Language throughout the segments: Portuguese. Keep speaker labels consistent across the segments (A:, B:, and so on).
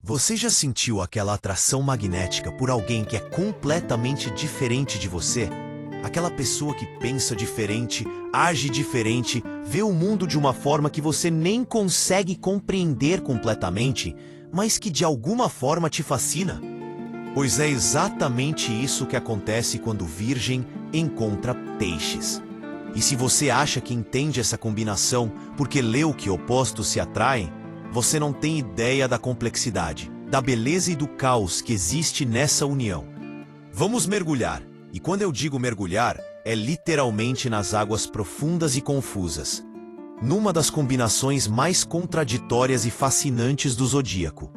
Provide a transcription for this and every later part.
A: Você já sentiu aquela atração magnética por alguém que é completamente diferente de você? Aquela pessoa que pensa diferente, age diferente, vê o mundo de uma forma que você nem consegue compreender completamente, mas que de alguma forma te fascina? Pois é exatamente isso que acontece quando Virgem encontra Peixes. E se você acha que entende essa combinação porque leu que opostos se atraem, você não tem ideia da complexidade, da beleza e do caos que existe nessa união. Vamos mergulhar, e quando eu digo mergulhar, é literalmente nas águas profundas e confusas, numa das combinações mais contraditórias e fascinantes do zodíaco.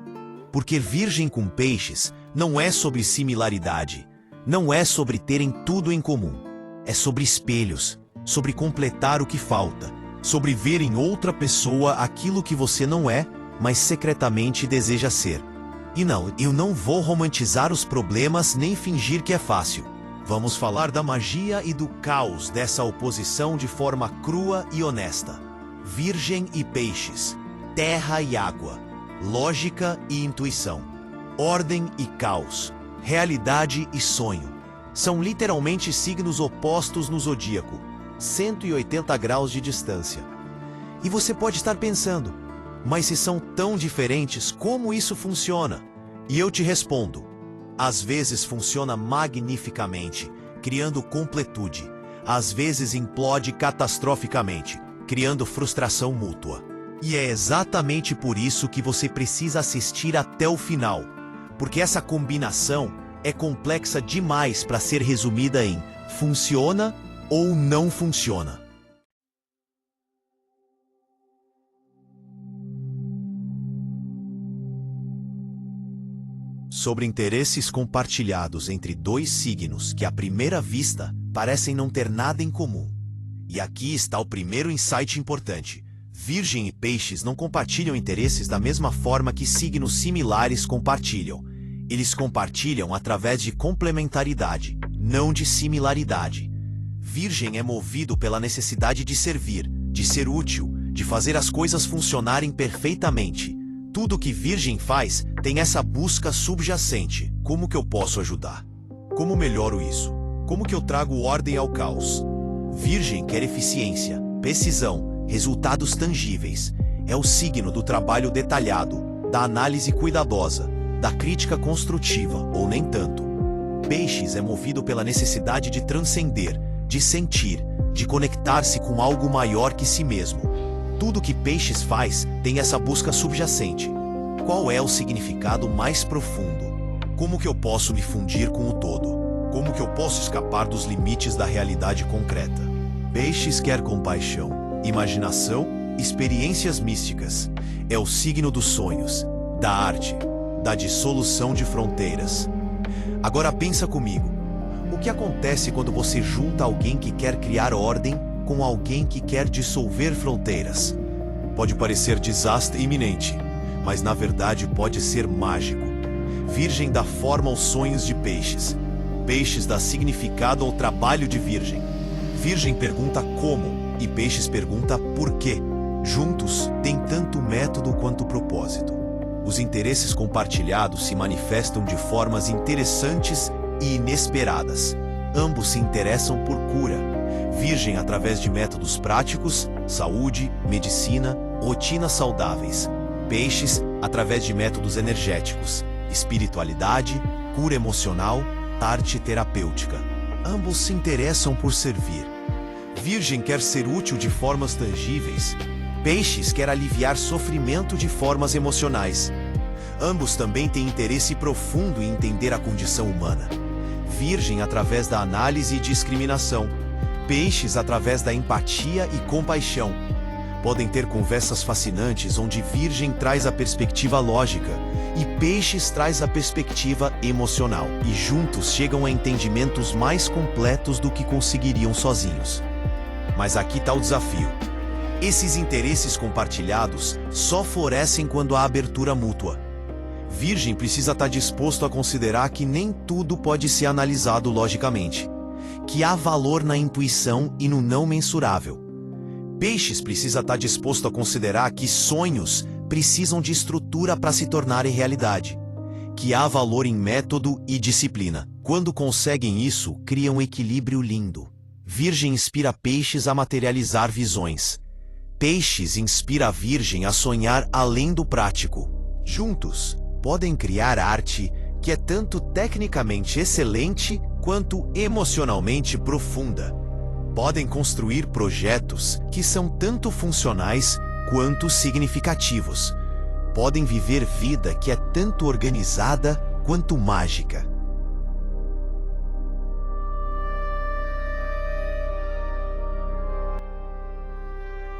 A: Porque Virgem com Peixes não é sobre similaridade, não é sobre terem tudo em comum, é sobre espelhos, sobre completar o que falta, sobre ver em outra pessoa aquilo que você não é, mas secretamente deseja ser. E não, eu não vou romantizar os problemas nem fingir que é fácil. Vamos falar da magia e do caos dessa oposição de forma crua e honesta. Virgem e Peixes, terra e água, lógica e intuição, ordem e caos, realidade e sonho. São literalmente signos opostos no zodíaco, 180 graus de distância. E você pode estar pensando, mas se são tão diferentes, como isso funciona? E eu te respondo, às vezes funciona magnificamente, criando completude. Às vezes implode catastroficamente, criando frustração mútua. E é exatamente por isso que você precisa assistir até o final, porque essa combinação é complexa demais para ser resumida em funciona ou não funciona. Sobre interesses compartilhados entre dois signos que à primeira vista parecem não ter nada em comum. E aqui está o primeiro insight importante. Virgem e Peixes não compartilham interesses da mesma forma que signos similares compartilham. Eles compartilham através de complementaridade, não de similaridade. Virgem é movido pela necessidade de servir, de ser útil, de fazer as coisas funcionarem perfeitamente. Tudo que Virgem faz tem essa busca subjacente. Como que eu posso ajudar? Como melhoro isso? Como que eu trago ordem ao caos? Virgem quer eficiência, precisão, resultados tangíveis. É o signo do trabalho detalhado, da análise cuidadosa, da crítica construtiva, ou nem tanto. Peixes é movido pela necessidade de transcender, de sentir, de conectar-se com algo maior que si mesmo. Tudo que Peixes faz tem essa busca subjacente. Qual é o significado mais profundo? Como que eu posso me fundir com o todo? Como que eu posso escapar dos limites da realidade concreta? Peixes quer compaixão, imaginação, experiências místicas. É o signo dos sonhos, da arte, da dissolução de fronteiras. Agora pensa comigo. O que acontece quando você junta alguém que quer criar ordem com alguém que quer dissolver fronteiras? Pode parecer desastre iminente, mas na verdade pode ser mágico. Virgem dá forma aos sonhos de Peixes. Peixes dá significado ao trabalho de Virgem. Virgem pergunta como e Peixes pergunta por quê. Juntos, têm tanto método quanto propósito. Os interesses compartilhados se manifestam de formas interessantes e inesperadas. Ambos se interessam por cura. Virgem através de métodos práticos, saúde, medicina, rotinas saudáveis. Peixes através de métodos energéticos, espiritualidade, cura emocional, arte terapêutica. Ambos se interessam por servir. Virgem quer ser útil de formas tangíveis. Peixes quer aliviar sofrimento de formas emocionais. Ambos também têm interesse profundo em entender a condição humana. Virgem através da análise e discriminação. Peixes através da empatia e compaixão. Podem ter conversas fascinantes onde Virgem traz a perspectiva lógica e Peixes traz a perspectiva emocional. E juntos chegam a entendimentos mais completos do que conseguiriam sozinhos. Mas aqui está o desafio. Esses interesses compartilhados só florescem quando há abertura mútua. Virgem precisa estar disposto a considerar que nem tudo pode ser analisado logicamente, que há valor na intuição e no não mensurável. Peixes precisa estar disposto a considerar que sonhos precisam de estrutura para se tornarem realidade, que há valor em método e disciplina. Quando conseguem isso, criam um equilíbrio lindo. Virgem inspira Peixes a materializar visões. Peixes inspira a Virgem a sonhar além do prático. Juntos, podem criar arte que é tanto tecnicamente excelente quanto emocionalmente profunda. Podem construir projetos que são tanto funcionais quanto significativos. Podem viver vida que é tanto organizada quanto mágica.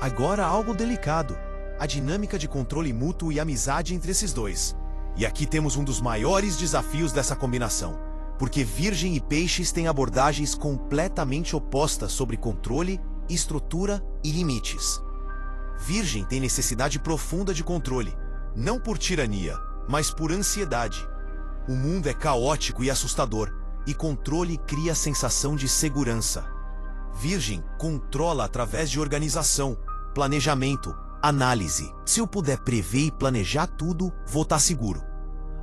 A: Agora algo delicado, a dinâmica de controle mútuo e amizade entre esses dois. E aqui temos um dos maiores desafios dessa combinação, porque Virgem e Peixes têm abordagens completamente opostas sobre controle, estrutura e limites. Virgem tem necessidade profunda de controle, não por tirania, mas por ansiedade. O mundo é caótico e assustador, e controle cria a sensação de segurança. Virgem controla através de organização, planejamento, análise. Se eu puder prever e planejar tudo, vou estar seguro.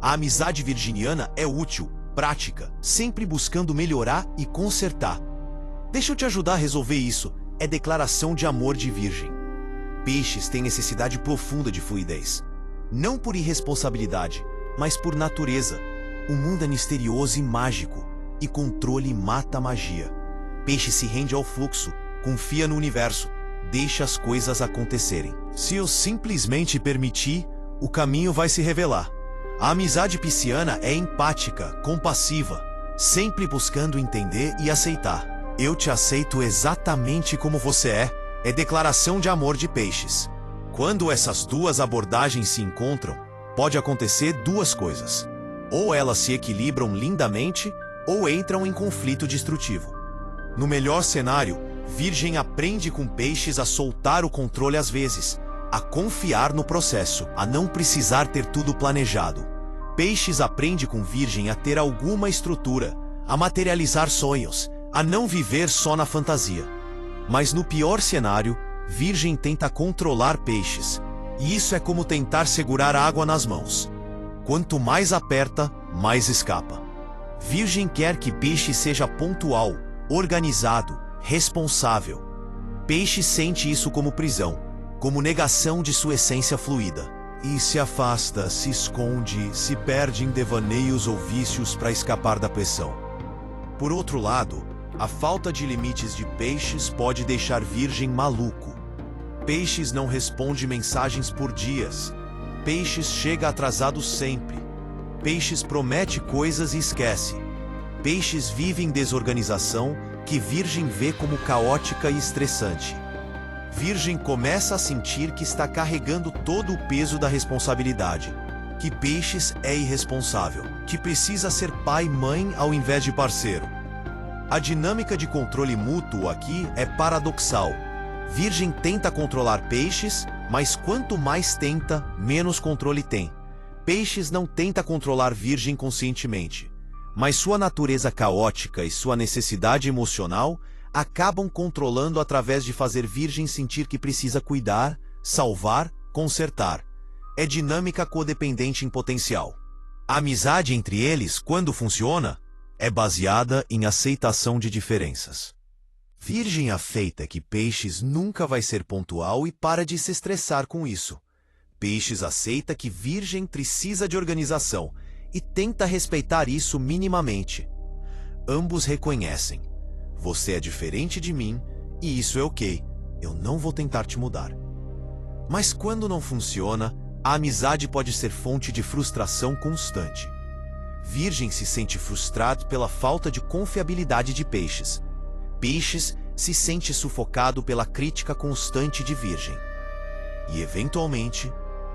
A: A amizade virginiana é útil, prática, sempre buscando melhorar e consertar. Deixa eu te ajudar a resolver isso. É declaração de amor de Virgem. Peixes têm necessidade profunda de fluidez. Não por irresponsabilidade, mas por natureza. O mundo é misterioso e mágico, e controle mata a magia. Peixe se rende ao fluxo, confia no universo, deixa as coisas acontecerem. Se eu simplesmente permitir, o caminho vai se revelar. A amizade pisciana é empática, compassiva, sempre buscando entender e aceitar. Eu te aceito exatamente como você é declaração de amor de Peixes. Quando essas duas abordagens se encontram, pode acontecer duas coisas. Ou elas se equilibram lindamente, ou entram em conflito destrutivo. No melhor cenário, Virgem aprende com Peixes a soltar o controle às vezes, a confiar no processo, a não precisar ter tudo planejado. Peixes aprende com Virgem a ter alguma estrutura, a materializar sonhos, a não viver só na fantasia. Mas no pior cenário, Virgem tenta controlar Peixes, e isso é como tentar segurar água nas mãos. Quanto mais aperta, mais escapa. Virgem quer que Peixe seja pontual, organizado, responsável. Peixe sente isso como prisão, como negação de sua essência fluida. E se afasta, se esconde, se perde em devaneios ou vícios para escapar da pressão. Por outro lado, a falta de limites de Peixes pode deixar Virgem maluco. Peixes não responde mensagens por dias. Peixes chega atrasado sempre. Peixes promete coisas e esquece. Peixes vive em desorganização que Virgem vê como caótica e estressante. Virgem começa a sentir que está carregando todo o peso da responsabilidade, que Peixes é irresponsável, que precisa ser pai e mãe ao invés de parceiro. A dinâmica de controle mútuo aqui é paradoxal. Virgem tenta controlar Peixes, mas quanto mais tenta, menos controle tem. Peixes não tenta controlar Virgem conscientemente, mas sua natureza caótica e sua necessidade emocional acabam controlando através de fazer Virgem sentir que precisa cuidar, salvar, consertar. É dinâmica codependente em potencial. A amizade entre eles, quando funciona, é baseada em aceitação de diferenças. Virgem aceita que Peixes nunca vai ser pontual e para de se estressar com isso. Peixes aceita que Virgem precisa de organização e tenta respeitar isso minimamente. Ambos reconhecem: você é diferente de mim e isso é ok, eu não vou tentar te mudar. Mas quando não funciona, a amizade pode ser fonte de frustração constante. Virgem se sente frustrado pela falta de confiabilidade de Peixes. Peixes se sente sufocado pela crítica constante de Virgem. E, eventualmente,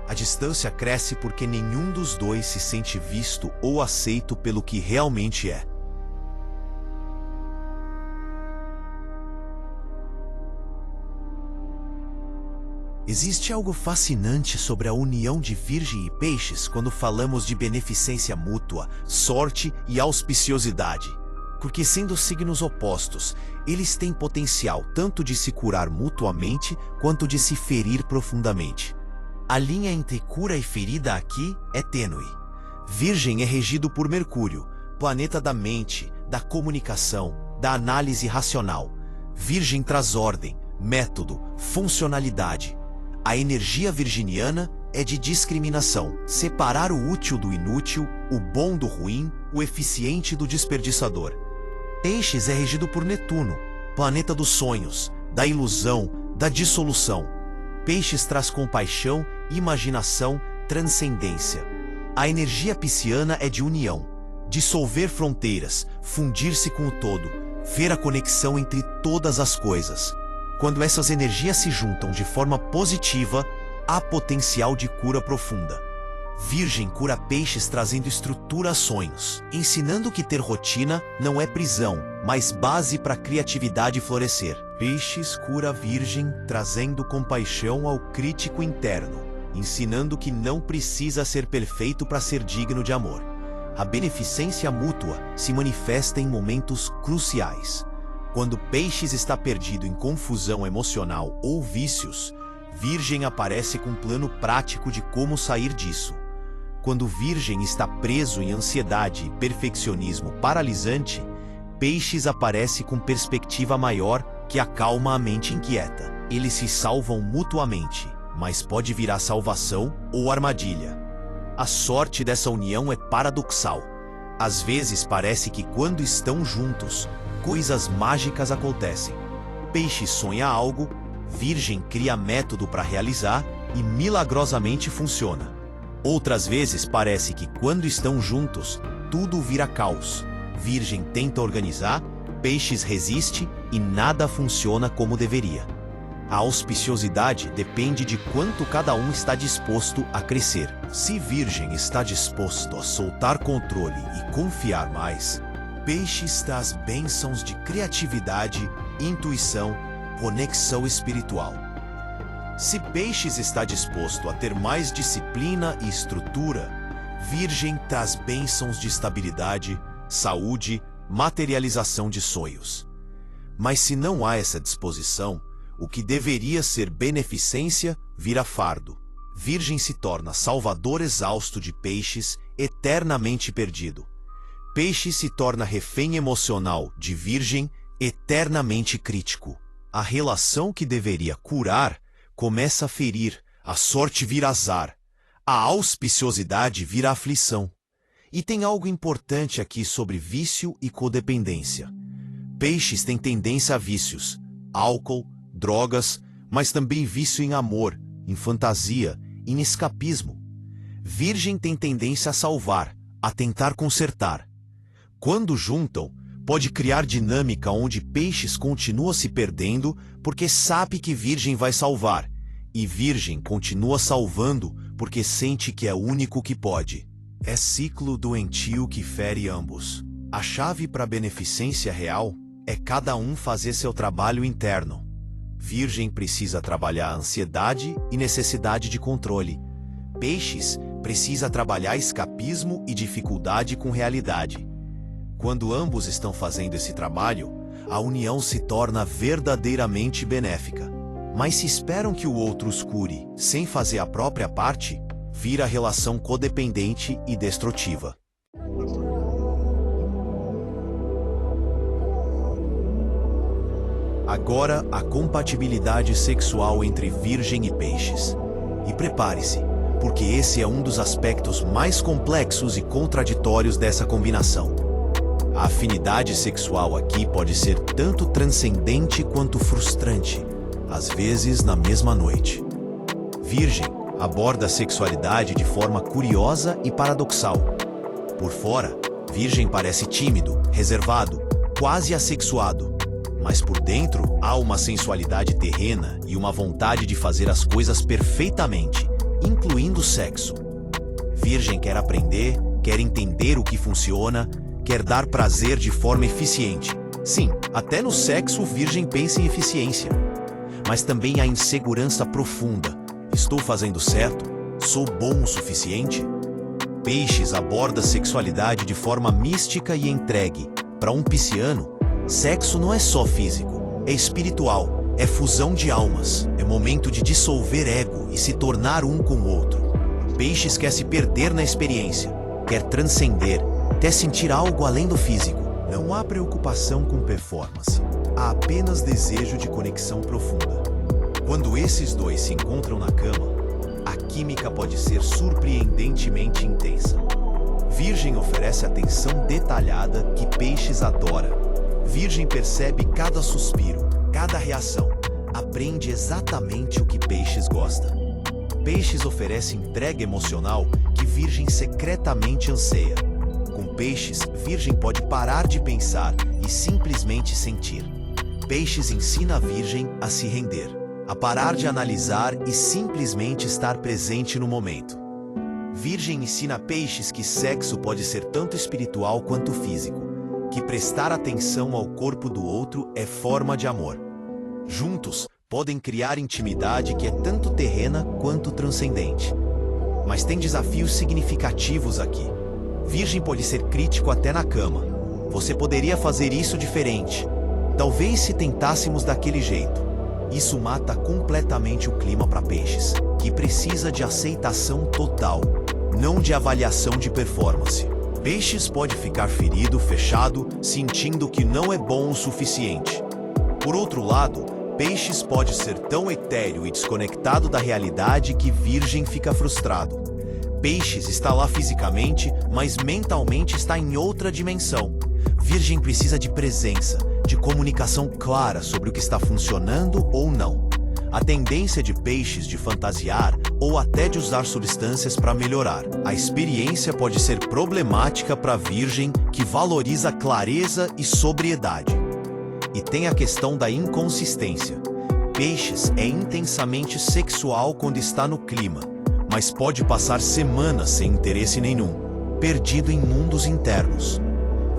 A: a distância cresce porque nenhum dos dois se sente visto ou aceito pelo que realmente é. Existe algo fascinante sobre a união de Virgem e Peixes quando falamos de beneficência mútua, sorte e auspiciosidade. Porque, sendo signos opostos, eles têm potencial tanto de se curar mutuamente quanto de se ferir profundamente. A linha entre cura e ferida aqui é tênue. Virgem é regido por Mercúrio, planeta da mente, da comunicação, da análise racional. Virgem traz ordem, método, funcionalidade. A energia virginiana é de discriminação, separar o útil do inútil, o bom do ruim, o eficiente do desperdiçador. Peixes é regido por Netuno, planeta dos sonhos, da ilusão, da dissolução. Peixes traz compaixão, imaginação, transcendência. A energia pisciana é de união, dissolver fronteiras, fundir-se com o todo, ver a conexão entre todas as coisas. Quando essas energias se juntam de forma positiva, há potencial de cura profunda. Virgem cura peixes trazendo estrutura a sonhos, ensinando que ter rotina não é prisão, mas base para a criatividade florescer. Peixes cura Virgem trazendo compaixão ao crítico interno, ensinando que não precisa ser perfeito para ser digno de amor. A beneficência mútua se manifesta em momentos cruciais. Quando Peixes está perdido em confusão emocional ou vícios, Virgem aparece com um plano prático de como sair disso. Quando Virgem está preso em ansiedade e perfeccionismo paralisante, Peixes aparece com perspectiva maior que acalma a mente inquieta. Eles se salvam mutuamente, mas pode virar salvação ou armadilha. A sorte dessa união é paradoxal. Às vezes parece que quando estão juntos, coisas mágicas acontecem. Peixe sonha algo, Virgem cria método para realizar e milagrosamente funciona. Outras vezes parece que quando estão juntos, tudo vira caos. Virgem tenta organizar, Peixes resiste e nada funciona como deveria. A auspiciosidade depende de quanto cada um está disposto a crescer. Se Virgem está disposto a soltar controle e confiar mais, Peixes traz bênçãos de criatividade, intuição, conexão espiritual. Se Peixes está disposto a ter mais disciplina e estrutura, Virgem traz bênçãos de estabilidade, saúde, materialização de sonhos. Mas se não há essa disposição, o que deveria ser beneficência vira fardo. Virgem se torna salvador exausto de Peixes, eternamente perdido. Peixe se torna refém emocional de Virgem, eternamente crítico. A relação que deveria curar começa a ferir, a sorte vira azar, a auspiciosidade vira aflição. E tem algo importante aqui sobre vício e codependência. Peixes têm tendência a vícios, álcool, drogas, mas também vício em amor, em fantasia, em escapismo. Virgem tem tendência a salvar, a tentar consertar. Quando juntam, pode criar dinâmica onde Peixes continua se perdendo porque sabe que Virgem vai salvar, e Virgem continua salvando porque sente que é o único que pode. É ciclo doentio que fere ambos. A chave para a beneficência real é cada um fazer seu trabalho interno. Virgem precisa trabalhar a ansiedade e necessidade de controle. Peixes precisa trabalhar escapismo e dificuldade com realidade. Quando ambos estão fazendo esse trabalho, a união se torna verdadeiramente benéfica. Mas se esperam que o outro os cure sem fazer a própria parte, vira relação codependente e destrutiva. Agora, a compatibilidade sexual entre Virgem e Peixes. E prepare-se, porque esse é um dos aspectos mais complexos e contraditórios dessa combinação. A afinidade sexual aqui pode ser tanto transcendente quanto frustrante, às vezes na mesma noite. Virgem aborda a sexualidade de forma curiosa e paradoxal. Por fora, Virgem parece tímido, reservado, quase assexuado. Mas por dentro há uma sensualidade terrena e uma vontade de fazer as coisas perfeitamente, incluindo o sexo. Virgem quer aprender, quer entender o que funciona, quer dar prazer de forma eficiente. Sim, até no sexo Virgem pensa em eficiência. Mas também há insegurança profunda. Estou fazendo certo? Sou bom o suficiente? Peixes aborda a sexualidade de forma mística e entregue. Para um pisciano, sexo não é só físico, é espiritual. É fusão de almas, é momento de dissolver ego e se tornar um com o outro. Peixes quer se perder na experiência, quer transcender, até sentir algo além do físico. Não há preocupação com performance, há apenas desejo de conexão profunda. Quando esses dois se encontram na cama, a química pode ser surpreendentemente intensa. Virgem oferece atenção detalhada que Peixes adora. Virgem percebe cada suspiro, cada reação, aprende exatamente o que Peixes gosta. Peixes oferece entrega emocional que Virgem secretamente anseia. Com Peixes, Virgem pode parar de pensar e simplesmente sentir. Peixes ensina a Virgem a se render, a parar de analisar e simplesmente estar presente no momento. Virgem ensina a Peixes que sexo pode ser tanto espiritual quanto físico, que prestar atenção ao corpo do outro é forma de amor. Juntos, podem criar intimidade que é tanto terrena quanto transcendente. Mas tem desafios significativos aqui. Virgem pode ser crítico até na cama. Você poderia fazer isso diferente. Talvez se tentássemos daquele jeito. Isso mata completamente o clima para Peixes, que precisa de aceitação total, não de avaliação de performance. Peixes pode ficar ferido, fechado, sentindo que não é bom o suficiente. Por outro lado, Peixes pode ser tão etéreo e desconectado da realidade que Virgem fica frustrado. Peixes está lá fisicamente, mas mentalmente está em outra dimensão. Virgem precisa de presença, de comunicação clara sobre o que está funcionando ou não. A tendência de Peixes de fantasiar ou até de usar substâncias para melhorar. A experiência pode ser problemática para Virgem, que valoriza clareza e sobriedade. E tem a questão da inconsistência. Peixes é intensamente sexual quando está no clima, mas pode passar semanas sem interesse nenhum, perdido em mundos internos.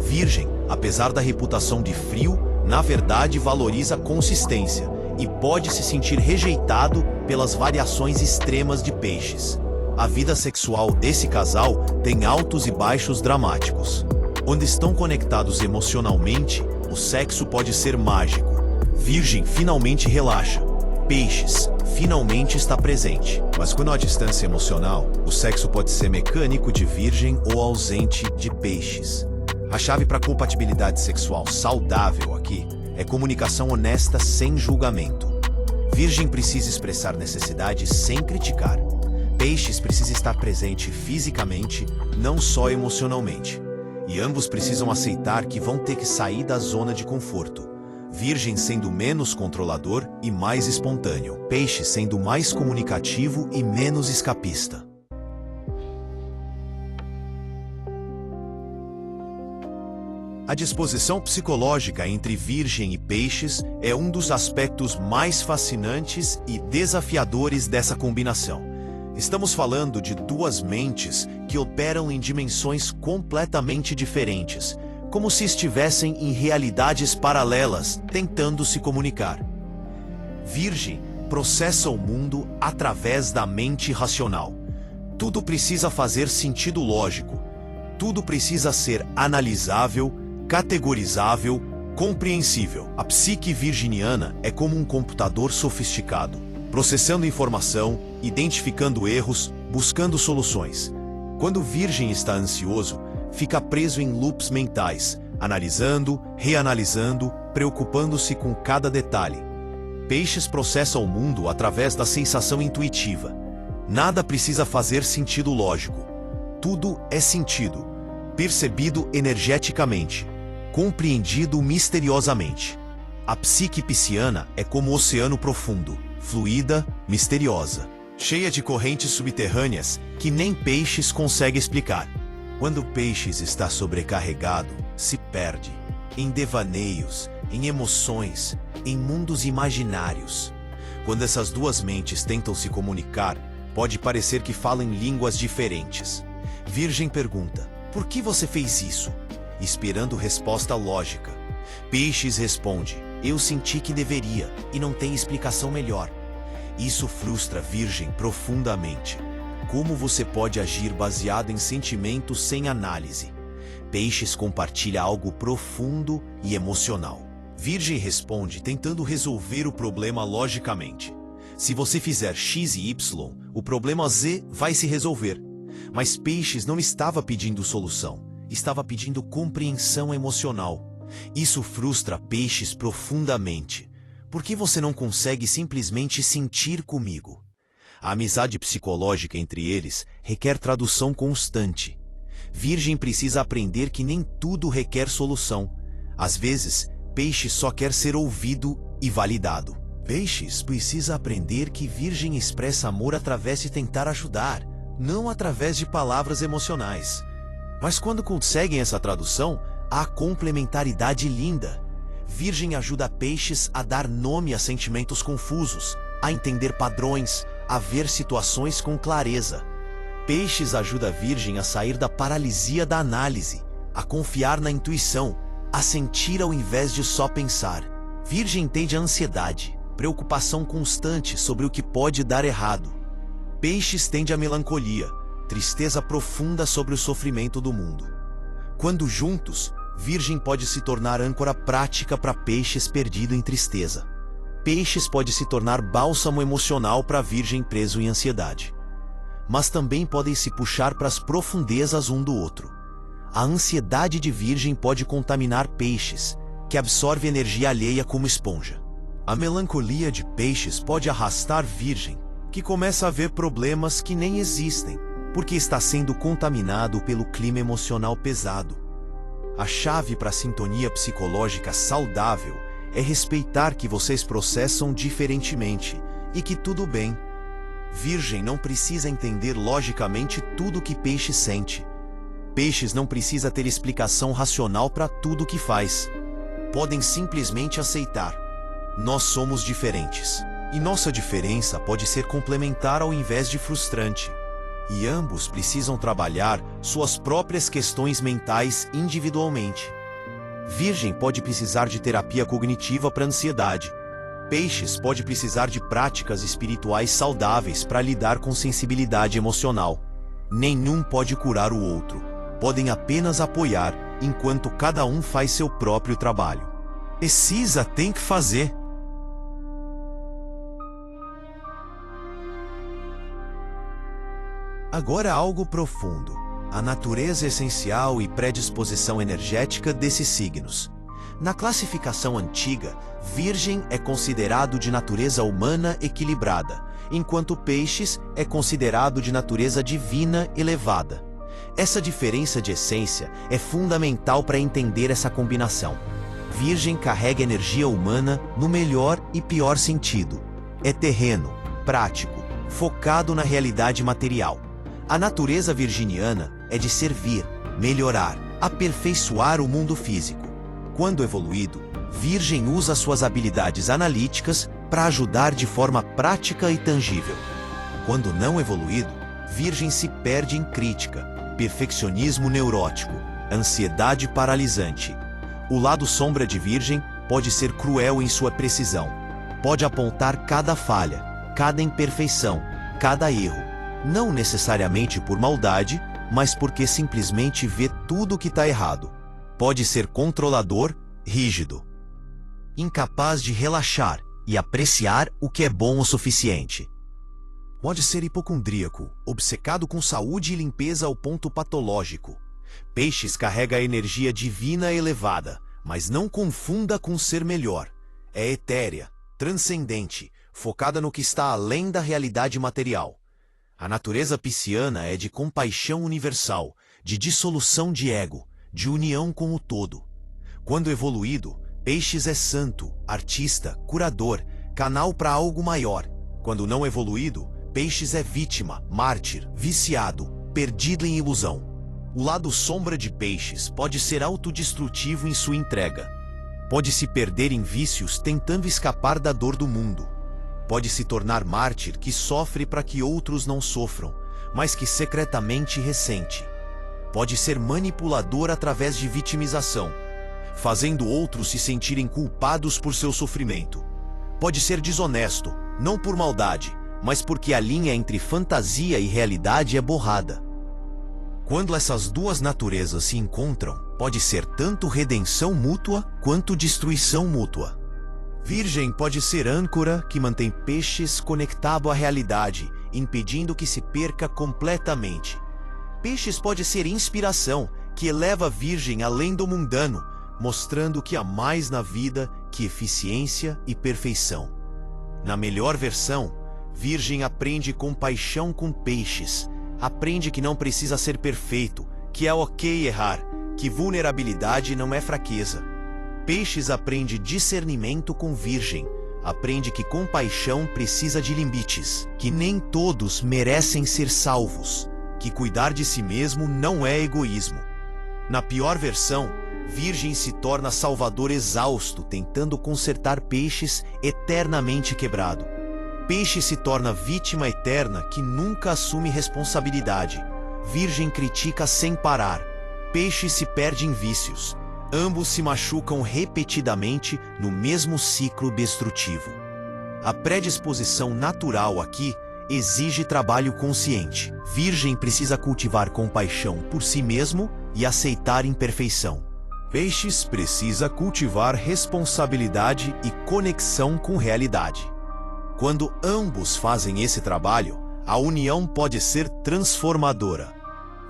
A: Virgem, apesar da reputação de frio, na verdade valoriza consistência e pode se sentir rejeitado pelas variações extremas de Peixes. A vida sexual desse casal tem altos e baixos dramáticos. Onde estão conectados emocionalmente, o sexo pode ser mágico. Virgem finalmente relaxa. Peixes finalmente está presente. Mas quando há distância emocional, o sexo pode ser mecânico de Virgem ou ausente de Peixes. A chave para compatibilidade sexual saudável aqui é comunicação honesta sem julgamento. Virgem precisa expressar necessidades sem criticar. Peixes precisa estar presente fisicamente, não só emocionalmente. E ambos precisam aceitar que vão ter que sair da zona de conforto. Virgem sendo menos controlador e mais espontâneo. Peixe sendo mais comunicativo e menos escapista. A disposição psicológica entre Virgem e Peixes é um dos aspectos mais fascinantes e desafiadores dessa combinação. Estamos falando de duas mentes que operam em dimensões completamente diferentes, como se estivessem em realidades paralelas, tentando se comunicar. Virgem processa o mundo através da mente racional. Tudo precisa fazer sentido lógico. Tudo precisa ser analisável, categorizável, compreensível. A psique virginiana é como um computador sofisticado, processando informação, identificando erros, buscando soluções. Quando Virgem está ansioso, fica preso em loops mentais, analisando, reanalisando, preocupando-se com cada detalhe. Peixes processa o mundo através da sensação intuitiva. Nada precisa fazer sentido lógico. Tudo é sentido, percebido energeticamente, compreendido misteriosamente. A psique pisciana é como o oceano profundo, fluida, misteriosa, cheia de correntes subterrâneas que nem Peixes consegue explicar. Quando Peixes está sobrecarregado, se perde em devaneios, em emoções, em mundos imaginários. Quando essas duas mentes tentam se comunicar, pode parecer que falam línguas diferentes. Virgem pergunta: "Por que você fez isso?", esperando resposta lógica. Peixes responde: "Eu senti que deveria, e não tem explicação melhor." Isso frustra Virgem profundamente. Como você pode agir baseado em sentimentos sem análise? Peixes compartilha algo profundo e emocional. Virgem responde tentando resolver o problema logicamente. Se você fizer X e Y, o problema Z vai se resolver. Mas Peixes não estava pedindo solução, estava pedindo compreensão emocional. Isso frustra Peixes profundamente. Por que você não consegue simplesmente sentir comigo? A amizade psicológica entre eles requer tradução constante. Virgem precisa aprender que nem tudo requer solução. Às vezes, Peixes só quer ser ouvido e validado. Peixes precisa aprender que Virgem expressa amor através de tentar ajudar, não através de palavras emocionais. Mas quando conseguem essa tradução, há complementaridade linda. Virgem ajuda Peixes a dar nome a sentimentos confusos, a entender padrões, a ver situações com clareza. Peixes ajuda Virgem a sair da paralisia da análise, a confiar na intuição, a sentir ao invés de só pensar. Virgem entende a ansiedade, preocupação constante sobre o que pode dar errado. Peixes tende a melancolia, tristeza profunda sobre o sofrimento do mundo. Quando juntos, Virgem pode se tornar âncora prática para Peixes perdido em tristeza. Peixes pode se tornar bálsamo emocional para Virgem preso em ansiedade. Mas também podem se puxar para as profundezas um do outro. A ansiedade de Virgem pode contaminar Peixes, que absorve energia alheia como esponja. A melancolia de Peixes pode arrastar Virgem, que começa a ver problemas que nem existem, porque está sendo contaminado pelo clima emocional pesado. A chave para a sintonia psicológica saudável é respeitar que vocês processam diferentemente e que tudo bem. Virgem não precisa entender logicamente tudo que Peixes sente. Peixes não precisa ter explicação racional para tudo que faz. Podem simplesmente aceitar. Nós somos diferentes, e nossa diferença pode ser complementar ao invés de frustrante. E ambos precisam trabalhar suas próprias questões mentais individualmente. Virgem pode precisar de terapia cognitiva para ansiedade. Peixes pode precisar de práticas espirituais saudáveis para lidar com sensibilidade emocional. Nenhum pode curar o outro. Podem apenas apoiar, enquanto cada um faz seu próprio trabalho. Precisa tem que fazer. Agora algo profundo. A natureza essencial e predisposição energética desses signos. Na classificação antiga, Virgem é considerado de natureza humana equilibrada, enquanto Peixes é considerado de natureza divina elevada. Essa diferença de essência é fundamental para entender essa combinação. Virgem carrega energia humana no melhor e pior sentido. É terreno, prático, focado na realidade material. A natureza virginiana é de servir, melhorar, aperfeiçoar o mundo físico. Quando evoluído, Virgem usa suas habilidades analíticas para ajudar de forma prática e tangível. Quando não evoluído, Virgem se perde em crítica, perfeccionismo neurótico, ansiedade paralisante. O lado sombra de Virgem pode ser cruel em sua precisão. Pode apontar cada falha, cada imperfeição, cada erro. Não necessariamente por maldade, mas porque simplesmente vê tudo o que está errado. Pode ser controlador, rígido, incapaz de relaxar e apreciar o que é bom o suficiente. Pode ser hipocondríaco, obcecado com saúde e limpeza ao ponto patológico. Peixes carrega a energia divina elevada, mas não confunda com ser melhor. É etérea, transcendente, focada no que está além da realidade material. A natureza pisciana é de compaixão universal, de dissolução de ego, de união com o todo. Quando evoluído, Peixes é santo, artista, curador, canal para algo maior. Quando não evoluído, Peixes é vítima, mártir, viciado, perdido em ilusão. O lado sombra de Peixes pode ser autodestrutivo em sua entrega. Pode se perder em vícios tentando escapar da dor do mundo. Pode se tornar mártir que sofre para que outros não sofram, mas que secretamente ressente. Pode ser manipulador através de vitimização, fazendo outros se sentirem culpados por seu sofrimento. Pode ser desonesto, não por maldade, mas porque a linha entre fantasia e realidade é borrada. Quando essas duas naturezas se encontram, pode ser tanto redenção mútua quanto destruição mútua. Virgem pode ser âncora que mantém peixes conectado à realidade, impedindo que se perca completamente. Peixes pode ser inspiração, que eleva a Virgem além do mundano, mostrando que há mais na vida que eficiência e perfeição. Na melhor versão, Virgem aprende compaixão com peixes, aprende que não precisa ser perfeito, que é ok errar, que vulnerabilidade não é fraqueza. Peixes aprende discernimento com Virgem, aprende que compaixão precisa de limites, que nem todos merecem ser salvos, que cuidar de si mesmo não é egoísmo. Na pior versão, Virgem se torna salvador exausto, tentando consertar peixes eternamente quebrado. Peixe se torna vítima eterna que nunca assume responsabilidade. Virgem critica sem parar. Peixe se perde em vícios. Ambos se machucam repetidamente no mesmo ciclo destrutivo. A predisposição natural aqui exige trabalho consciente. Virgem precisa cultivar compaixão por si mesmo e aceitar imperfeição. Peixes precisa cultivar responsabilidade e conexão com realidade. Quando ambos fazem esse trabalho, a união pode ser transformadora.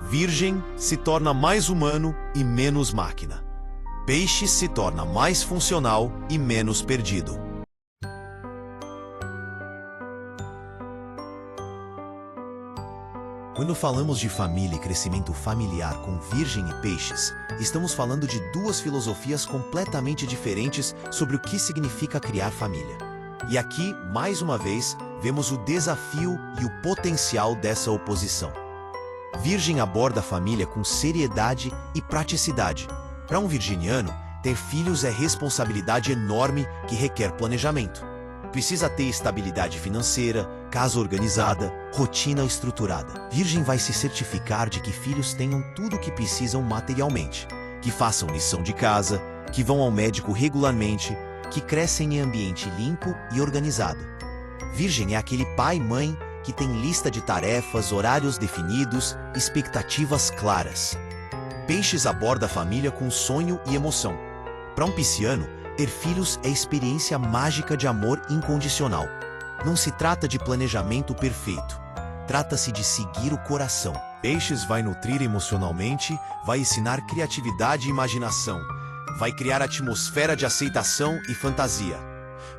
A: Virgem se torna mais humano e menos máquina. Peixe se torna mais funcional e menos perdido. Quando falamos de família e crescimento familiar com Virgem e Peixes, estamos falando de duas filosofias completamente diferentes sobre o que significa criar família. E aqui, mais uma vez, vemos o desafio e o potencial dessa oposição. Virgem aborda a família com seriedade e praticidade. Para um virginiano, ter filhos é responsabilidade enorme que requer planejamento. Precisa ter estabilidade financeira, casa organizada, rotina estruturada. Virgem vai se certificar de que filhos tenham tudo o que precisam materialmente, que façam lição de casa, que vão ao médico regularmente, que crescem em ambiente limpo e organizado. Virgem é aquele pai e mãe que tem lista de tarefas, horários definidos, expectativas claras. Peixes aborda a família com sonho e emoção. Para um pisciano, ter filhos é experiência mágica de amor incondicional. Não se trata de planejamento perfeito. Trata-se de seguir o coração. Peixes vai nutrir emocionalmente, vai ensinar criatividade e imaginação, vai criar atmosfera de aceitação e fantasia.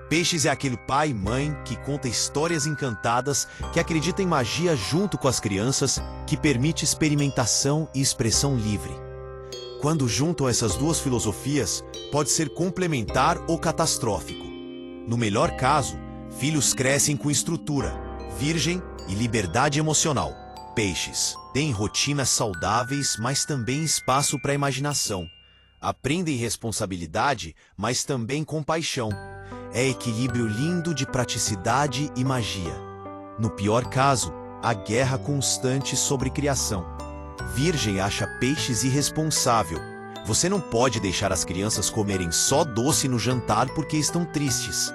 A: Peixes é aquele pai e mãe que conta histórias encantadas, que acredita em magia junto com as crianças, que permite experimentação e expressão livre. Quando juntam essas duas filosofias, pode ser complementar ou catastrófico. No melhor caso, filhos crescem com estrutura, Virgem e liberdade emocional. Peixes têm rotinas saudáveis, mas também espaço para a imaginação. Aprendem responsabilidade, mas também compaixão. É equilíbrio lindo de praticidade e magia. No pior caso, a guerra constante sobre criação. Virgem acha Peixes irresponsável. Você não pode deixar as crianças comerem só doce no jantar porque estão tristes.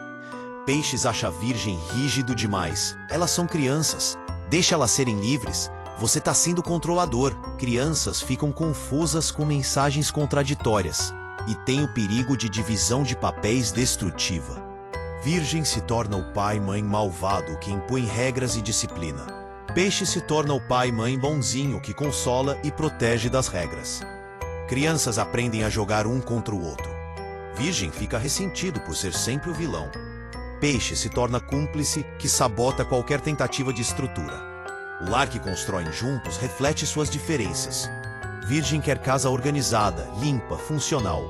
A: Peixes acha Virgem rígido demais. Elas são crianças. Deixa elas serem livres. Você está sendo controlador. Crianças ficam confusas com mensagens contraditórias e tem o perigo de divisão de papéis destrutiva. Virgem se torna o pai e mãe malvado que impõe regras e disciplina. Peixe se torna o pai e mãe bonzinho que consola e protege das regras. Crianças aprendem a jogar um contra o outro. Virgem fica ressentido por ser sempre o vilão. Peixe se torna cúmplice que sabota qualquer tentativa de estrutura. O lar que constroem juntos reflete suas diferenças. Virgem quer casa organizada, limpa, funcional.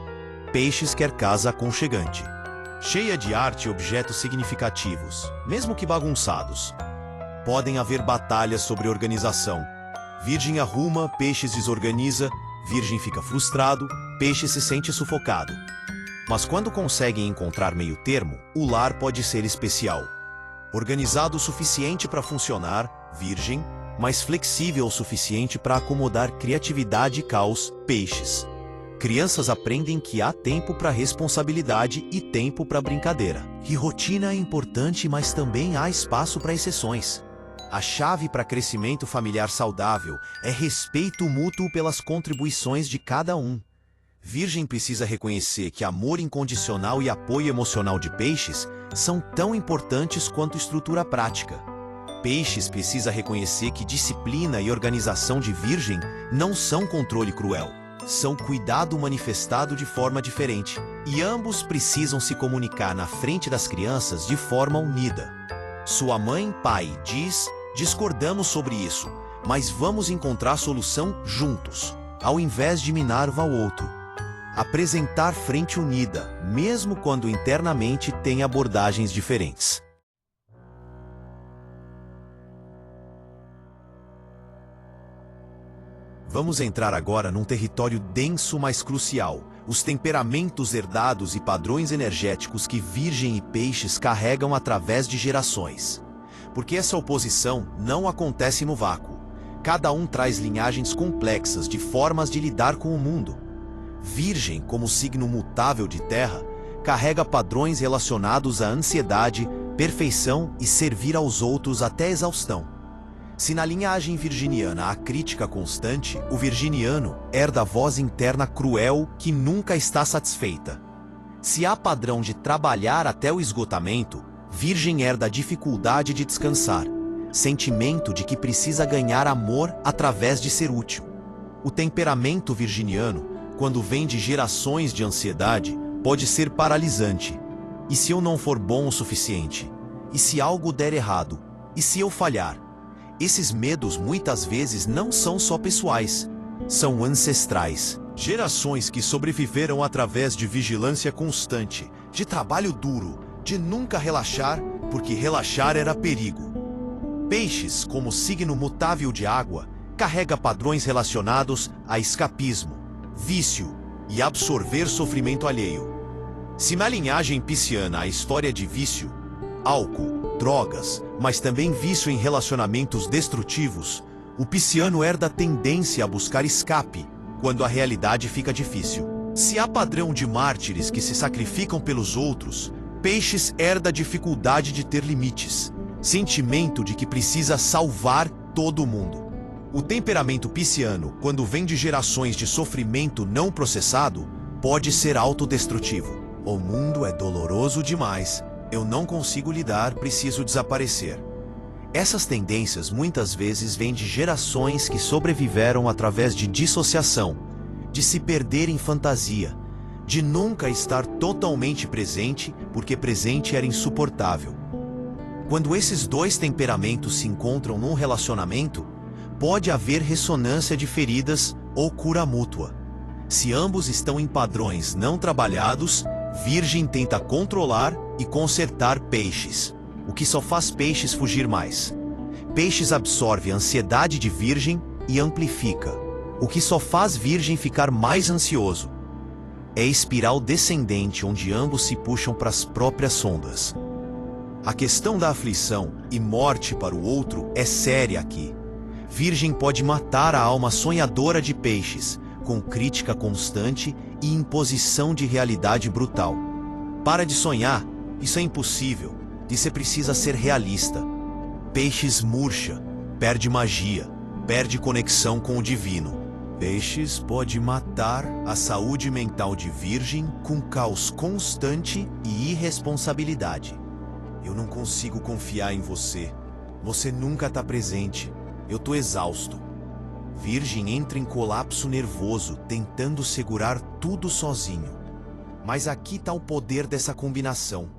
A: Peixes quer casa aconchegante, cheia de arte e objetos significativos, mesmo que bagunçados. Podem haver batalhas sobre organização. Virgem arruma, Peixes desorganiza, Virgem fica frustrado, Peixe se sente sufocado. Mas quando conseguem encontrar meio termo, o lar pode ser especial. Organizado o suficiente para funcionar, Virgem, mas flexível o suficiente para acomodar criatividade e caos, Peixes. Crianças aprendem que há tempo para responsabilidade e tempo para brincadeira. E rotina é importante, mas também há espaço para exceções. A chave para crescimento familiar saudável é respeito mútuo pelas contribuições de cada um. Virgem precisa reconhecer que amor incondicional e apoio emocional de Peixes são tão importantes quanto estrutura prática. Peixes precisa reconhecer que disciplina e organização de Virgem não são controle cruel, são cuidado manifestado de forma diferente. E ambos precisam se comunicar na frente das crianças de forma unida. Sua mãe, pai, discordamos sobre isso, mas vamos encontrar solução juntos, ao invés de minar um ao outro. Apresentar frente unida, mesmo quando internamente tem abordagens diferentes. Vamos entrar agora num território denso, mas crucial: os temperamentos herdados e padrões energéticos que Virgem e Peixes carregam através de gerações. Porque essa oposição não acontece no vácuo. Cada um traz linhagens complexas de formas de lidar com o mundo. Virgem, como signo mutável de terra, carrega padrões relacionados à ansiedade, perfeição e servir aos outros até exaustão. Se na linhagem virginiana há crítica constante, o virginiano herda a voz interna cruel que nunca está satisfeita. Se há padrão de trabalhar até o esgotamento, Virgem herda a dificuldade de descansar, sentimento de que precisa ganhar amor através de ser útil. O temperamento virginiano, quando vem de gerações de ansiedade, pode ser paralisante. E se eu não for bom o suficiente? E se algo der errado? E se eu falhar? Esses medos muitas vezes não são só pessoais, são ancestrais. Gerações que sobreviveram através de vigilância constante, de trabalho duro, de nunca relaxar, porque relaxar era perigo. Peixes, como signo mutável de água, carrega padrões relacionados a escapismo, vício e absorver sofrimento alheio. Se na linhagem pisciana há história de vício, álcool, drogas, mas também vício em relacionamentos destrutivos, o pisciano herda a tendência a buscar escape quando a realidade fica difícil. Se há padrão de mártires que se sacrificam pelos outros, Peixes herda a dificuldade de ter limites, sentimento de que precisa salvar todo mundo. O temperamento pisciano, quando vem de gerações de sofrimento não processado, pode ser autodestrutivo. O mundo é doloroso demais, eu não consigo lidar, preciso desaparecer. Essas tendências muitas vezes vêm de gerações que sobreviveram através de dissociação, de se perder em fantasia, de nunca estar totalmente presente porque presente era insuportável. Quando esses dois temperamentos se encontram num relacionamento, pode haver ressonância de feridas ou cura mútua. Se ambos estão em padrões não trabalhados, Virgem tenta controlar e consertar Peixes, o que só faz Peixes fugir mais. Peixes absorve a ansiedade de Virgem e amplifica, o que só faz Virgem ficar mais ansioso. É espiral descendente onde ambos se puxam para as próprias sondas. A questão da aflição e morte para o outro é séria aqui. Virgem pode matar a alma sonhadora de Peixes, com crítica constante e imposição de realidade brutal. Para de sonhar, isso é impossível, e você precisa ser realista. Peixes murcha, perde magia, perde conexão com o divino. Peixes pode matar a saúde mental de Virgem com caos constante e irresponsabilidade. Eu não consigo confiar em você. Você nunca está presente. Eu tô exausto. Virgem entra em colapso nervoso, tentando segurar tudo sozinho. Mas aqui está o poder dessa combinação.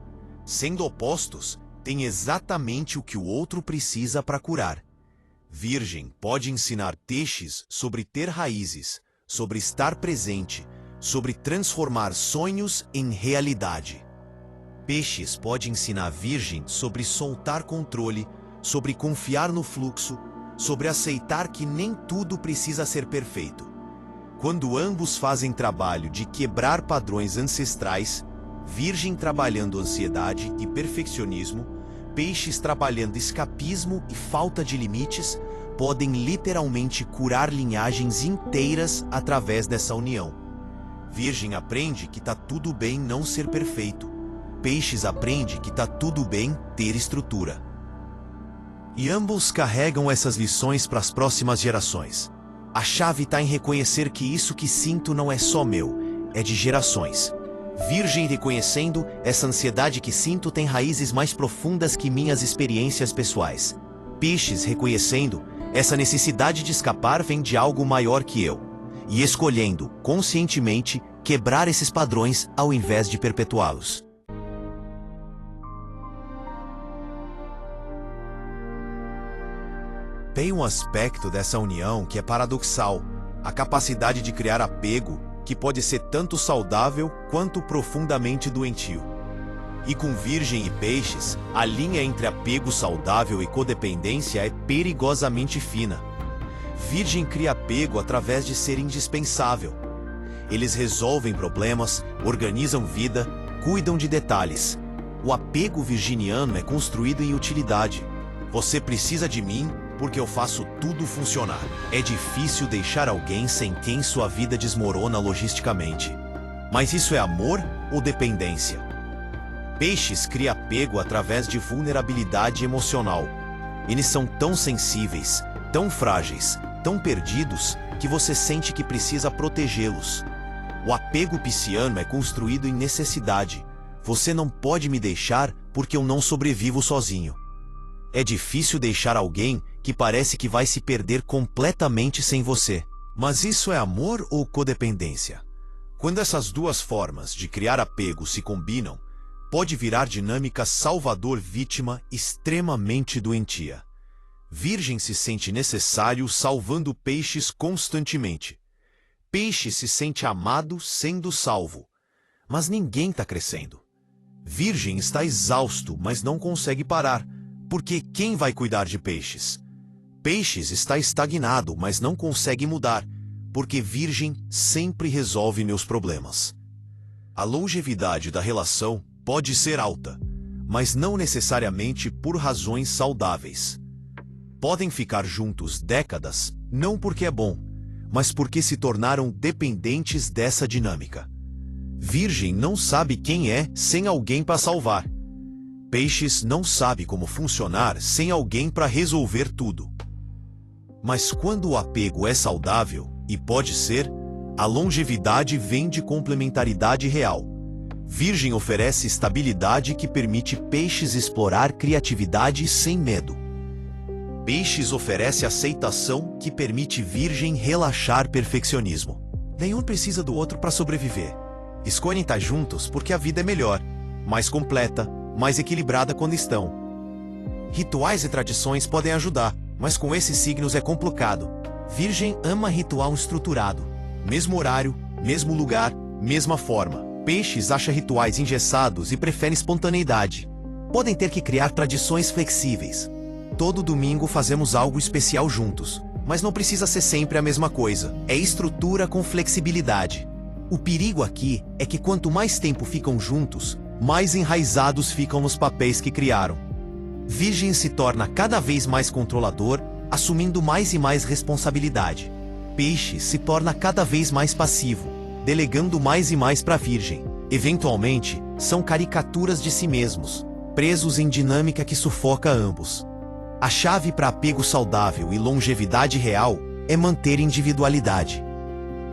A: Sendo opostos, tem exatamente o que o outro precisa para curar. Virgem pode ensinar Peixes sobre ter raízes, sobre estar presente, sobre transformar sonhos em realidade. Peixes pode ensinar Virgem sobre soltar controle, sobre confiar no fluxo, sobre aceitar que nem tudo precisa ser perfeito. Quando ambos fazem trabalho de quebrar padrões ancestrais, Virgem trabalhando ansiedade e perfeccionismo, Peixes trabalhando escapismo e falta de limites, podem literalmente curar linhagens inteiras através dessa união. Virgem aprende que tá tudo bem não ser perfeito. Peixes aprende que tá tudo bem ter estrutura. E ambos carregam essas lições para as próximas gerações. A chave está em reconhecer que isso que sinto não é só meu, é de gerações. Virgem reconhecendo essa ansiedade que sinto tem raízes mais profundas que minhas experiências pessoais. Peixes reconhecendo essa necessidade de escapar vem de algo maior que eu. E escolhendo, conscientemente, quebrar esses padrões ao invés de perpetuá-los. Tem um aspecto dessa união que é paradoxal, a capacidade de criar apego, que pode ser tanto saudável quanto profundamente doentio. E com Virgem e Peixes, a linha entre apego saudável e codependência é perigosamente fina. Virgem cria apego através de ser indispensável. Eles resolvem problemas, organizam vida, cuidam de detalhes. O apego virginiano é construído em utilidade. Você precisa de mim porque eu faço tudo funcionar. É difícil deixar alguém sem quem sua vida desmorona logisticamente. Mas isso é amor ou dependência? Peixes cria apego através de vulnerabilidade emocional. Eles são tão sensíveis, tão frágeis, tão perdidos, que você sente que precisa protegê-los. O apego pisciano é construído em necessidade. Você não pode me deixar porque eu não sobrevivo sozinho. É difícil deixar alguém que parece que vai se perder completamente sem você. Mas isso é amor ou codependência? Quando essas duas formas de criar apego se combinam, pode virar dinâmica salvador-vítima extremamente doentia. Virgem se sente necessário salvando Peixes constantemente. Peixe se sente amado sendo salvo. Mas ninguém está crescendo. Virgem está exausto, mas não consegue parar. Porque quem vai cuidar de Peixes? Peixes está estagnado, mas não consegue mudar, porque Virgem sempre resolve meus problemas. A longevidade da relação pode ser alta, mas não necessariamente por razões saudáveis. Podem ficar juntos décadas, não porque é bom, mas porque se tornaram dependentes dessa dinâmica. Virgem não sabe quem é sem alguém para salvar. Peixes não sabe como funcionar sem alguém para resolver tudo. Mas quando o apego é saudável, e pode ser, a longevidade vem de complementaridade real. Virgem oferece estabilidade que permite Peixes explorar criatividade sem medo. Peixes oferece aceitação que permite Virgem relaxar perfeccionismo. Nenhum precisa do outro para sobreviver. Escolhem estar juntos porque a vida é melhor, mais completa, mais equilibrada quando estão. Rituais e tradições podem ajudar, mas com esses signos é complicado. Virgem ama ritual estruturado. Mesmo horário, mesmo lugar, mesma forma. Peixes acha rituais engessados e prefere espontaneidade. Podem ter que criar tradições flexíveis. Todo domingo fazemos algo especial juntos, mas não precisa ser sempre a mesma coisa. É estrutura com flexibilidade. O perigo aqui é que quanto mais tempo ficam juntos, mais enraizados ficam nos papéis que criaram. Virgem se torna cada vez mais controlador, assumindo mais e mais responsabilidade. Peixe se torna cada vez mais passivo, delegando mais e mais para Virgem. Eventualmente, são caricaturas de si mesmos, presos em dinâmica que sufoca ambos. A chave para apego saudável e longevidade real é manter individualidade.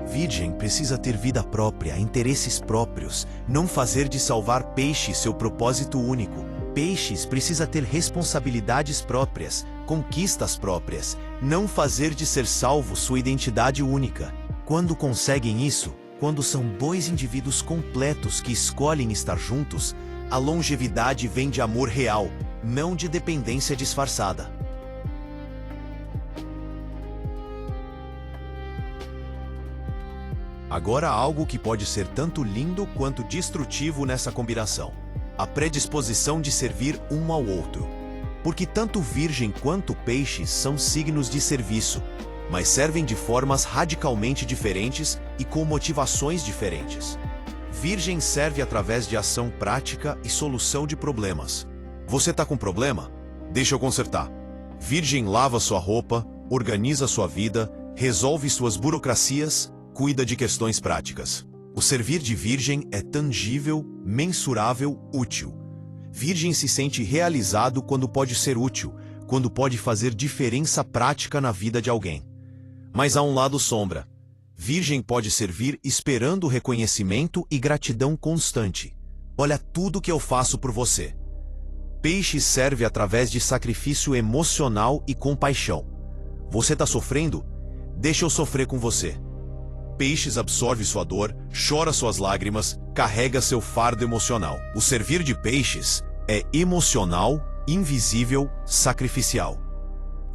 A: Virgem precisa ter vida própria, interesses próprios, não fazer de salvar Peixe seu propósito único. Peixes precisa ter responsabilidades próprias, conquistas próprias, não fazer de ser salvo sua identidade única. Quando conseguem isso, quando são dois indivíduos completos que escolhem estar juntos, a longevidade vem de amor real, não de dependência disfarçada. Agora há algo que pode ser tanto lindo quanto destrutivo nessa combinação. A predisposição de servir um ao outro. Porque tanto Virgem quanto Peixes são signos de serviço, mas servem de formas radicalmente diferentes e com motivações diferentes. Virgem serve através de ação prática e solução de problemas. Você tá com problema? Deixa eu consertar. Virgem lava sua roupa, organiza sua vida, resolve suas burocracias, cuida de questões práticas. O servir de Virgem é tangível, mensurável, útil. Virgem se sente realizado quando pode ser útil, quando pode fazer diferença prática na vida de alguém. Mas há um lado sombra. Virgem pode servir esperando reconhecimento e gratidão constante. Olha tudo que eu faço por você. Peixes serve através de sacrifício emocional e compaixão. Você está sofrendo? Deixa eu sofrer com você. Peixes absorve sua dor, chora suas lágrimas, carrega seu fardo emocional. O servir de peixes é emocional, invisível, sacrificial.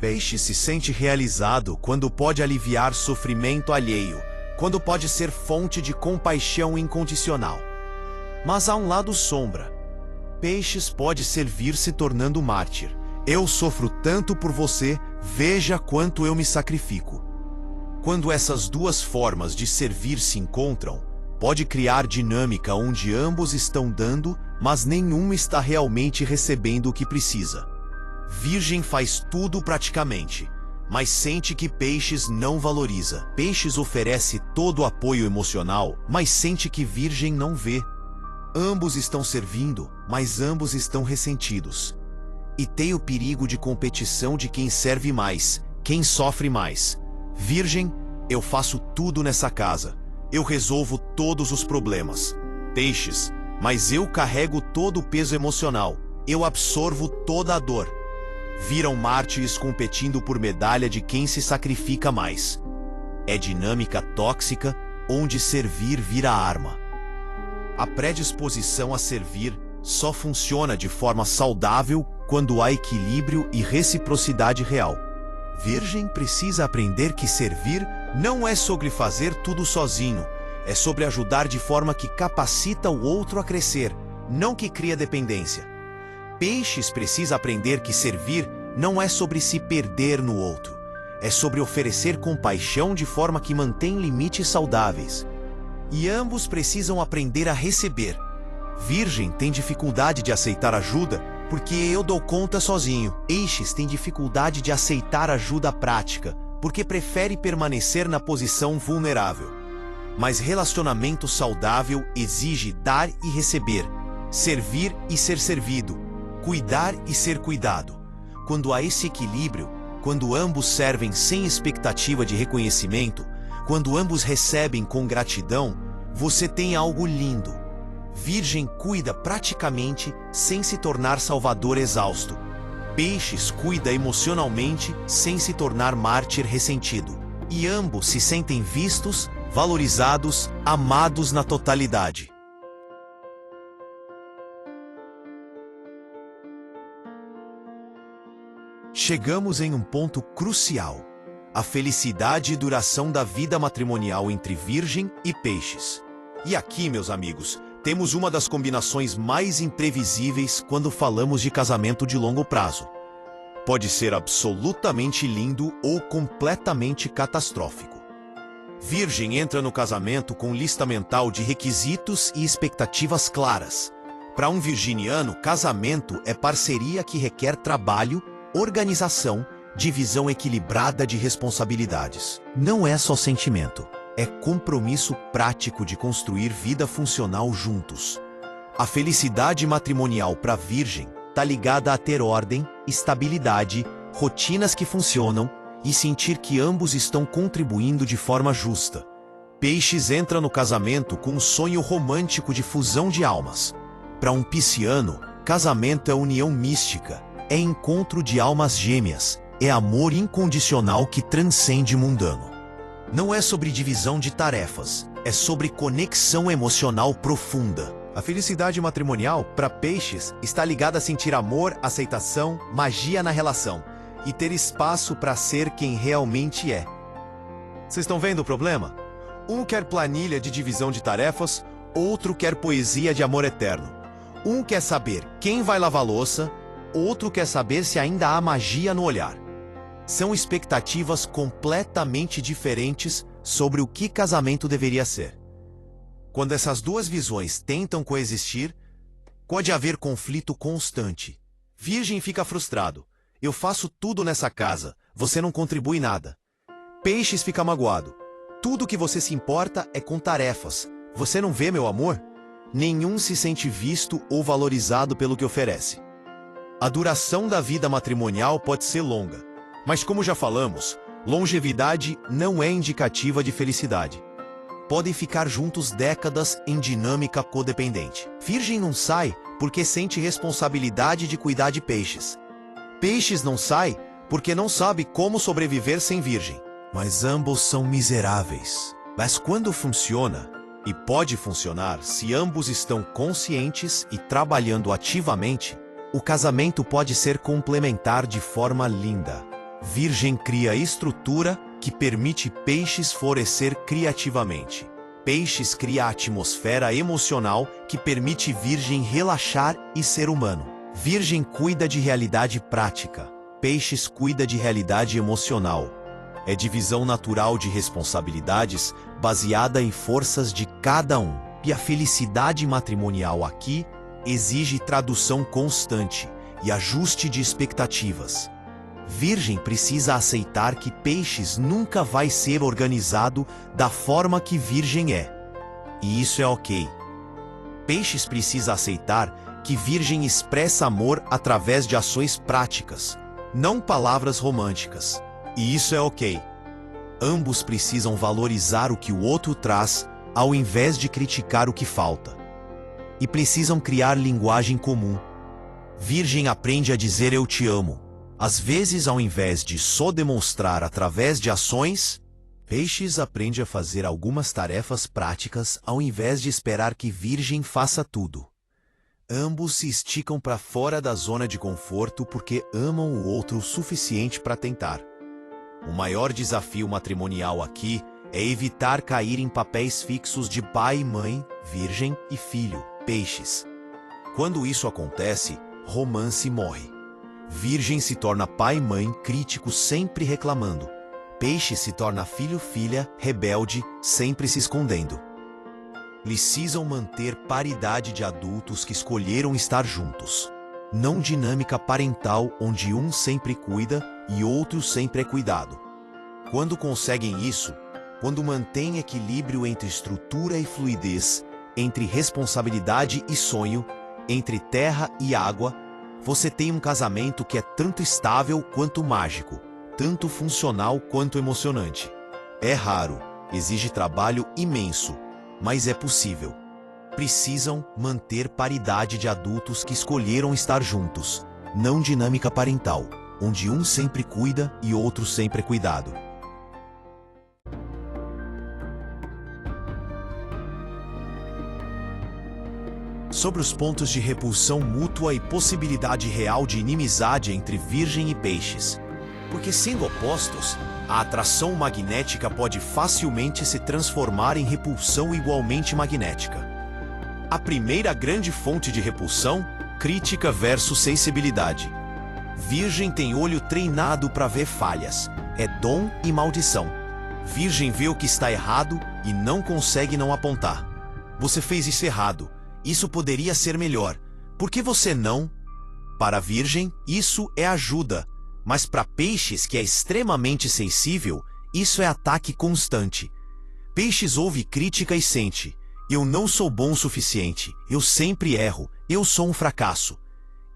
A: Peixe se sente realizado quando pode aliviar sofrimento alheio, quando pode ser fonte de compaixão incondicional. Mas há um lado sombra. Peixes pode servir se tornando mártir. Eu sofro tanto por você, veja quanto eu me sacrifico. Quando essas duas formas de servir se encontram, pode criar dinâmica onde ambos estão dando, mas nenhum está realmente recebendo o que precisa. Virgem faz tudo praticamente, mas sente que Peixes não valoriza. Peixes oferece todo o apoio emocional, mas sente que Virgem não vê. Ambos estão servindo, mas ambos estão ressentidos. E tem o perigo de competição de quem serve mais, quem sofre mais. Virgem, eu faço tudo nessa casa. Eu resolvo todos os problemas. Peixes, mas eu carrego todo o peso emocional. Eu absorvo toda a dor. Viram mártires competindo por medalha de quem se sacrifica mais. É dinâmica tóxica, onde servir vira arma. A predisposição a servir só funciona de forma saudável quando há equilíbrio e reciprocidade real. Virgem precisa aprender que servir não é sobre fazer tudo sozinho, é sobre ajudar de forma que capacita o outro a crescer, não que cria dependência. Peixes precisa aprender que servir não é sobre se perder no outro, é sobre oferecer compaixão de forma que mantém limites saudáveis. E ambos precisam aprender a receber. Virgem tem dificuldade de aceitar ajuda porque eu dou conta sozinho. Peixes tem dificuldade de aceitar ajuda prática porque prefere permanecer na posição vulnerável. Mas relacionamento saudável exige dar e receber, servir e ser servido, cuidar e ser cuidado. Quando há esse equilíbrio, quando ambos servem sem expectativa de reconhecimento, quando ambos recebem com gratidão, você tem algo lindo. Virgem cuida praticamente sem se tornar salvador exausto. Peixes cuida emocionalmente sem se tornar mártir ressentido. E ambos se sentem vistos, valorizados, amados na totalidade. Chegamos em um ponto crucial: a felicidade e duração da vida matrimonial entre Virgem e Peixes. E aqui, meus amigos, temos uma das combinações mais imprevisíveis quando falamos de casamento de longo prazo. Pode ser absolutamente lindo ou completamente catastrófico. Virgem entra no casamento com lista mental de requisitos e expectativas claras. Para um virginiano, casamento é parceria que requer trabalho, organização, divisão equilibrada de responsabilidades. Não é só sentimento, é compromisso prático de construir vida funcional juntos. A felicidade matrimonial para Virgem está ligada a ter ordem, estabilidade, rotinas que funcionam e sentir que ambos estão contribuindo de forma justa. Peixes entra no casamento com um sonho romântico de fusão de almas. Para um pisciano, casamento é união mística, é encontro de almas gêmeas, é amor incondicional que transcende mundano. Não é sobre divisão de tarefas, é sobre conexão emocional profunda. A felicidade matrimonial, para Peixes, está ligada a sentir amor, aceitação, magia na relação e ter espaço para ser quem realmente é. Vocês estão vendo o problema? Um quer planilha de divisão de tarefas, outro quer poesia de amor eterno. Um quer saber quem vai lavar a louça, outro quer saber se ainda há magia no olhar. São expectativas completamente diferentes sobre o que casamento deveria ser. Quando essas duas visões tentam coexistir, pode haver conflito constante. Virgem fica frustrado. Eu faço tudo nessa casa, você não contribui nada. Peixes fica magoado. Tudo que você se importa é com tarefas. Você não vê meu amor? Nenhum se sente visto ou valorizado pelo que oferece. A duração da vida matrimonial pode ser longa, mas como já falamos, Longevidade não é indicativa de felicidade. Podem ficar juntos décadas em dinâmica codependente. Virgem não sai porque sente responsabilidade de cuidar de peixes. Peixes não sai porque não sabe como sobreviver sem virgem. Mas ambos são miseráveis. Mas quando funciona, e pode funcionar se ambos estão conscientes e trabalhando ativamente, o casamento pode ser complementar de forma linda. Virgem cria estrutura que permite peixes florescer criativamente. Peixes cria a atmosfera emocional que permite virgem relaxar e ser humano. Virgem cuida de realidade prática. Peixes cuida de realidade emocional. É divisão natural de responsabilidades baseada em forças de cada um. E a felicidade matrimonial aqui exige tradução constante e ajuste de expectativas. Virgem precisa aceitar que peixes nunca vai ser organizado da forma que virgem é. E isso é ok. Peixes precisa aceitar que virgem expressa amor através de ações práticas, não palavras românticas. E isso é ok. Ambos precisam valorizar o que o outro traz, ao invés de criticar o que falta. E precisam criar linguagem comum. Virgem aprende a dizer eu te amo. Às vezes, ao invés de só demonstrar através de ações, peixes aprende a fazer algumas tarefas práticas ao invés de esperar que virgem faça tudo. Ambos se esticam para fora da zona de conforto porque amam o outro o suficiente para tentar. O maior desafio matrimonial aqui é evitar cair em papéis fixos de pai e mãe, virgem e filho, peixes. Quando isso acontece, romance morre. Virgem se torna pai e mãe crítico sempre reclamando. Peixe se torna filho-filha rebelde sempre se escondendo. Precisam manter paridade de adultos que escolheram estar juntos. Não dinâmica parental onde um sempre cuida e outro sempre é cuidado. Quando conseguem isso, quando mantêm equilíbrio entre estrutura e fluidez, entre responsabilidade e sonho, entre terra e água, você tem um casamento que é tanto estável quanto mágico, tanto funcional quanto emocionante. É raro, exige trabalho imenso, mas é possível. Precisam manter paridade de adultos que escolheram estar juntos, não dinâmica parental, onde um sempre cuida e outro sempre é cuidado. Sobre os pontos de repulsão mútua e possibilidade real de inimizade entre virgem e peixes. Porque sendo opostos, a atração magnética pode facilmente se transformar em repulsão igualmente magnética. A primeira grande fonte de repulsão, crítica versus sensibilidade. Virgem tem olho treinado para ver falhas, é dom e maldição. Virgem vê o que está errado e não consegue não apontar. Você fez isso errado. Isso poderia ser melhor. Por que você não? Para a virgem, isso é ajuda. Mas para peixes, que é extremamente sensível, isso é ataque constante. Peixes ouve crítica e sente: eu não sou bom o suficiente, eu sempre erro, eu sou um fracasso.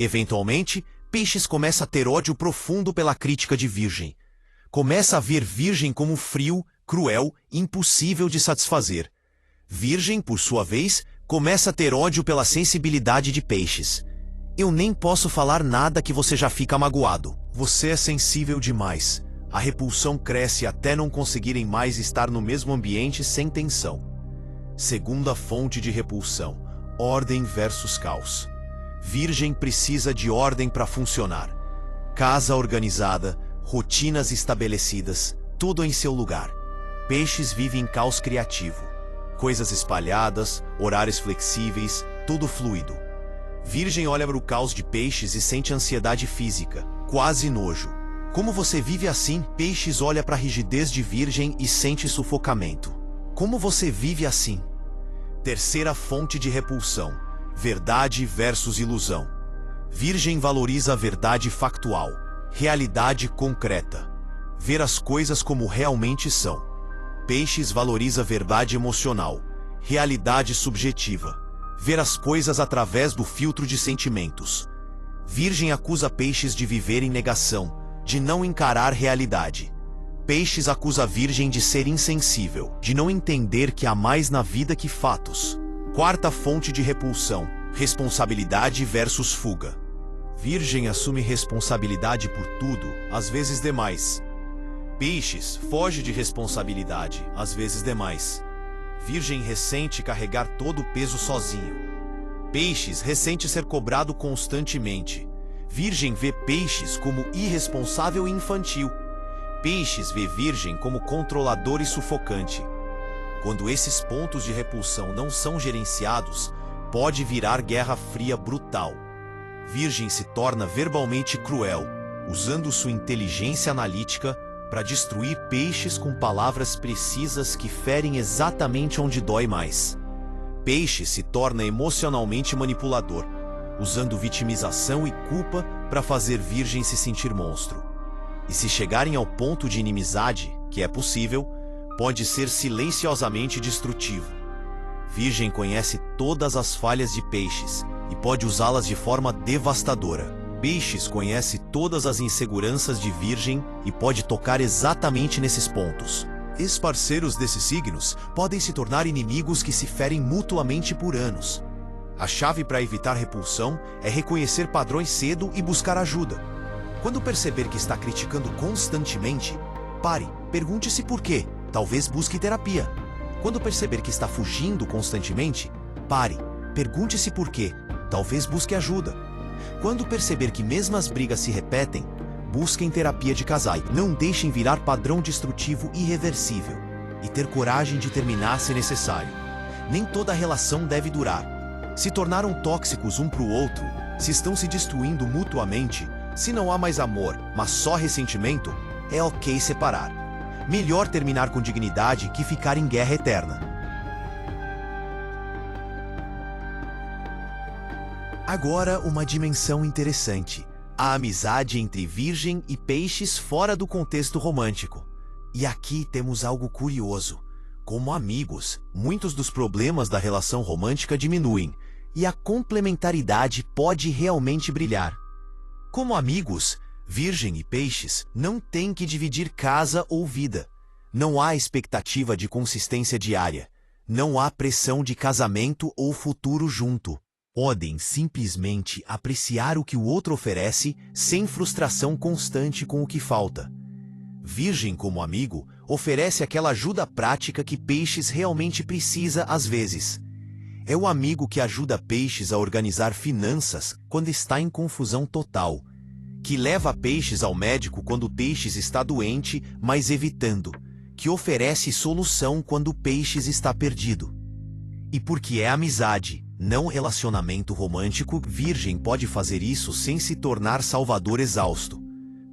A: Eventualmente, peixes começa a ter ódio profundo pela crítica de virgem. Começa a ver virgem como frio, cruel, impossível de satisfazer. Virgem, por sua vez, começa a ter ódio pela sensibilidade de peixes. Eu nem posso falar nada que você já fica magoado. Você é sensível demais. A repulsão cresce até não conseguirem mais estar no mesmo ambiente sem tensão. Segunda fonte de repulsão: ordem versus caos. Virgem precisa de ordem para funcionar. Casa organizada, rotinas estabelecidas, tudo em seu lugar. Peixes vivem em caos criativo. Coisas espalhadas, horários flexíveis, tudo fluido. Virgem olha para o caos de peixes e sente ansiedade física, quase nojo. Como você vive assim? Peixes olha para a rigidez de virgem e sente sufocamento. Como você vive assim? Terceira fonte de repulsão: verdade versus ilusão. Virgem valoriza a verdade factual, realidade concreta. Ver as coisas como realmente são. Peixes valoriza verdade emocional, realidade subjetiva. Ver as coisas através do filtro de sentimentos. Virgem acusa peixes de viver em negação, de não encarar realidade. Peixes acusa a Virgem de ser insensível, de não entender que há mais na vida que fatos. Quarta fonte de repulsão: responsabilidade versus fuga. Virgem assume responsabilidade por tudo, às vezes demais. Peixes foge de responsabilidade, às vezes demais. Virgem ressente carregar todo o peso sozinho. Peixes ressente ser cobrado constantemente. Virgem vê Peixes como irresponsável e infantil. Peixes vê Virgem como controlador e sufocante. Quando esses pontos de repulsão não são gerenciados, pode virar guerra fria brutal. Virgem se torna verbalmente cruel, usando sua inteligência analítica para destruir Peixes com palavras precisas que ferem exatamente onde dói mais. Peixes se torna emocionalmente manipulador, usando vitimização e culpa para fazer Virgem se sentir monstro. E se chegarem ao ponto de inimizade, que é possível, pode ser silenciosamente destrutivo. Virgem conhece todas as falhas de Peixes e pode usá-las de forma devastadora. Peixes conhece todas as inseguranças de Virgem e pode tocar exatamente nesses pontos. Ex-parceiros desses signos podem se tornar inimigos que se ferem mutuamente por anos. A chave para evitar repulsão é reconhecer padrões cedo e buscar ajuda. Quando perceber que está criticando constantemente, pare, pergunte-se por quê. Talvez busque terapia. Quando perceber que está fugindo constantemente, pare, pergunte-se por quê. Talvez busque ajuda. Quando perceber que mesmo as brigas se repetem, busquem terapia de casais. Não deixem virar padrão destrutivo irreversível. E ter coragem de terminar se necessário. Nem toda relação deve durar. Se tornaram tóxicos um para o outro, se estão se destruindo mutuamente, se não há mais amor, mas só ressentimento, é ok separar. Melhor terminar com dignidade que ficar em guerra eterna. Agora, uma dimensão interessante: a amizade entre Virgem e Peixes fora do contexto romântico. E aqui temos algo curioso. Como amigos, muitos dos problemas da relação romântica diminuem, e a complementaridade pode realmente brilhar. Como amigos, Virgem e Peixes não têm que dividir casa ou vida. Não há expectativa de consistência diária. Não há pressão de casamento ou futuro junto. Podem simplesmente apreciar o que o outro oferece sem frustração constante com o que falta. Virgem, como amigo, oferece aquela ajuda prática que Peixes realmente precisa às vezes. É o amigo que ajuda Peixes a organizar finanças quando está em confusão total, que leva Peixes ao médico quando Peixes está doente, mas evitando, que oferece solução quando Peixes está perdido. E porque é amizade, não relacionamento romântico, Virgem pode fazer isso sem se tornar salvador exausto.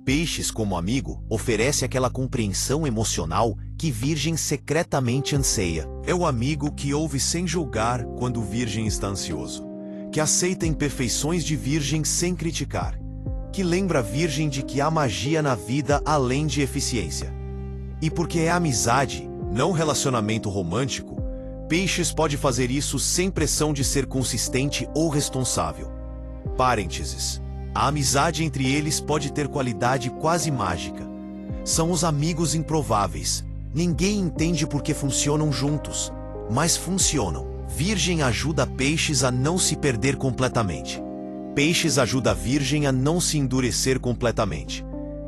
A: Peixes, como amigo, oferece aquela compreensão emocional que Virgem secretamente anseia. É o amigo que ouve sem julgar quando Virgem está ansioso, que aceita imperfeições de Virgem sem criticar, que lembra Virgem de que há magia na vida além de eficiência. E porque é amizade, não relacionamento romântico, Peixes pode fazer isso sem pressão de ser consistente ou responsável. Parênteses. A amizade entre eles pode ter qualidade quase mágica. São os amigos improváveis. Ninguém entende por que funcionam juntos, mas funcionam. Virgem ajuda Peixes a não se perder completamente. Peixes ajuda a Virgem a não se endurecer completamente.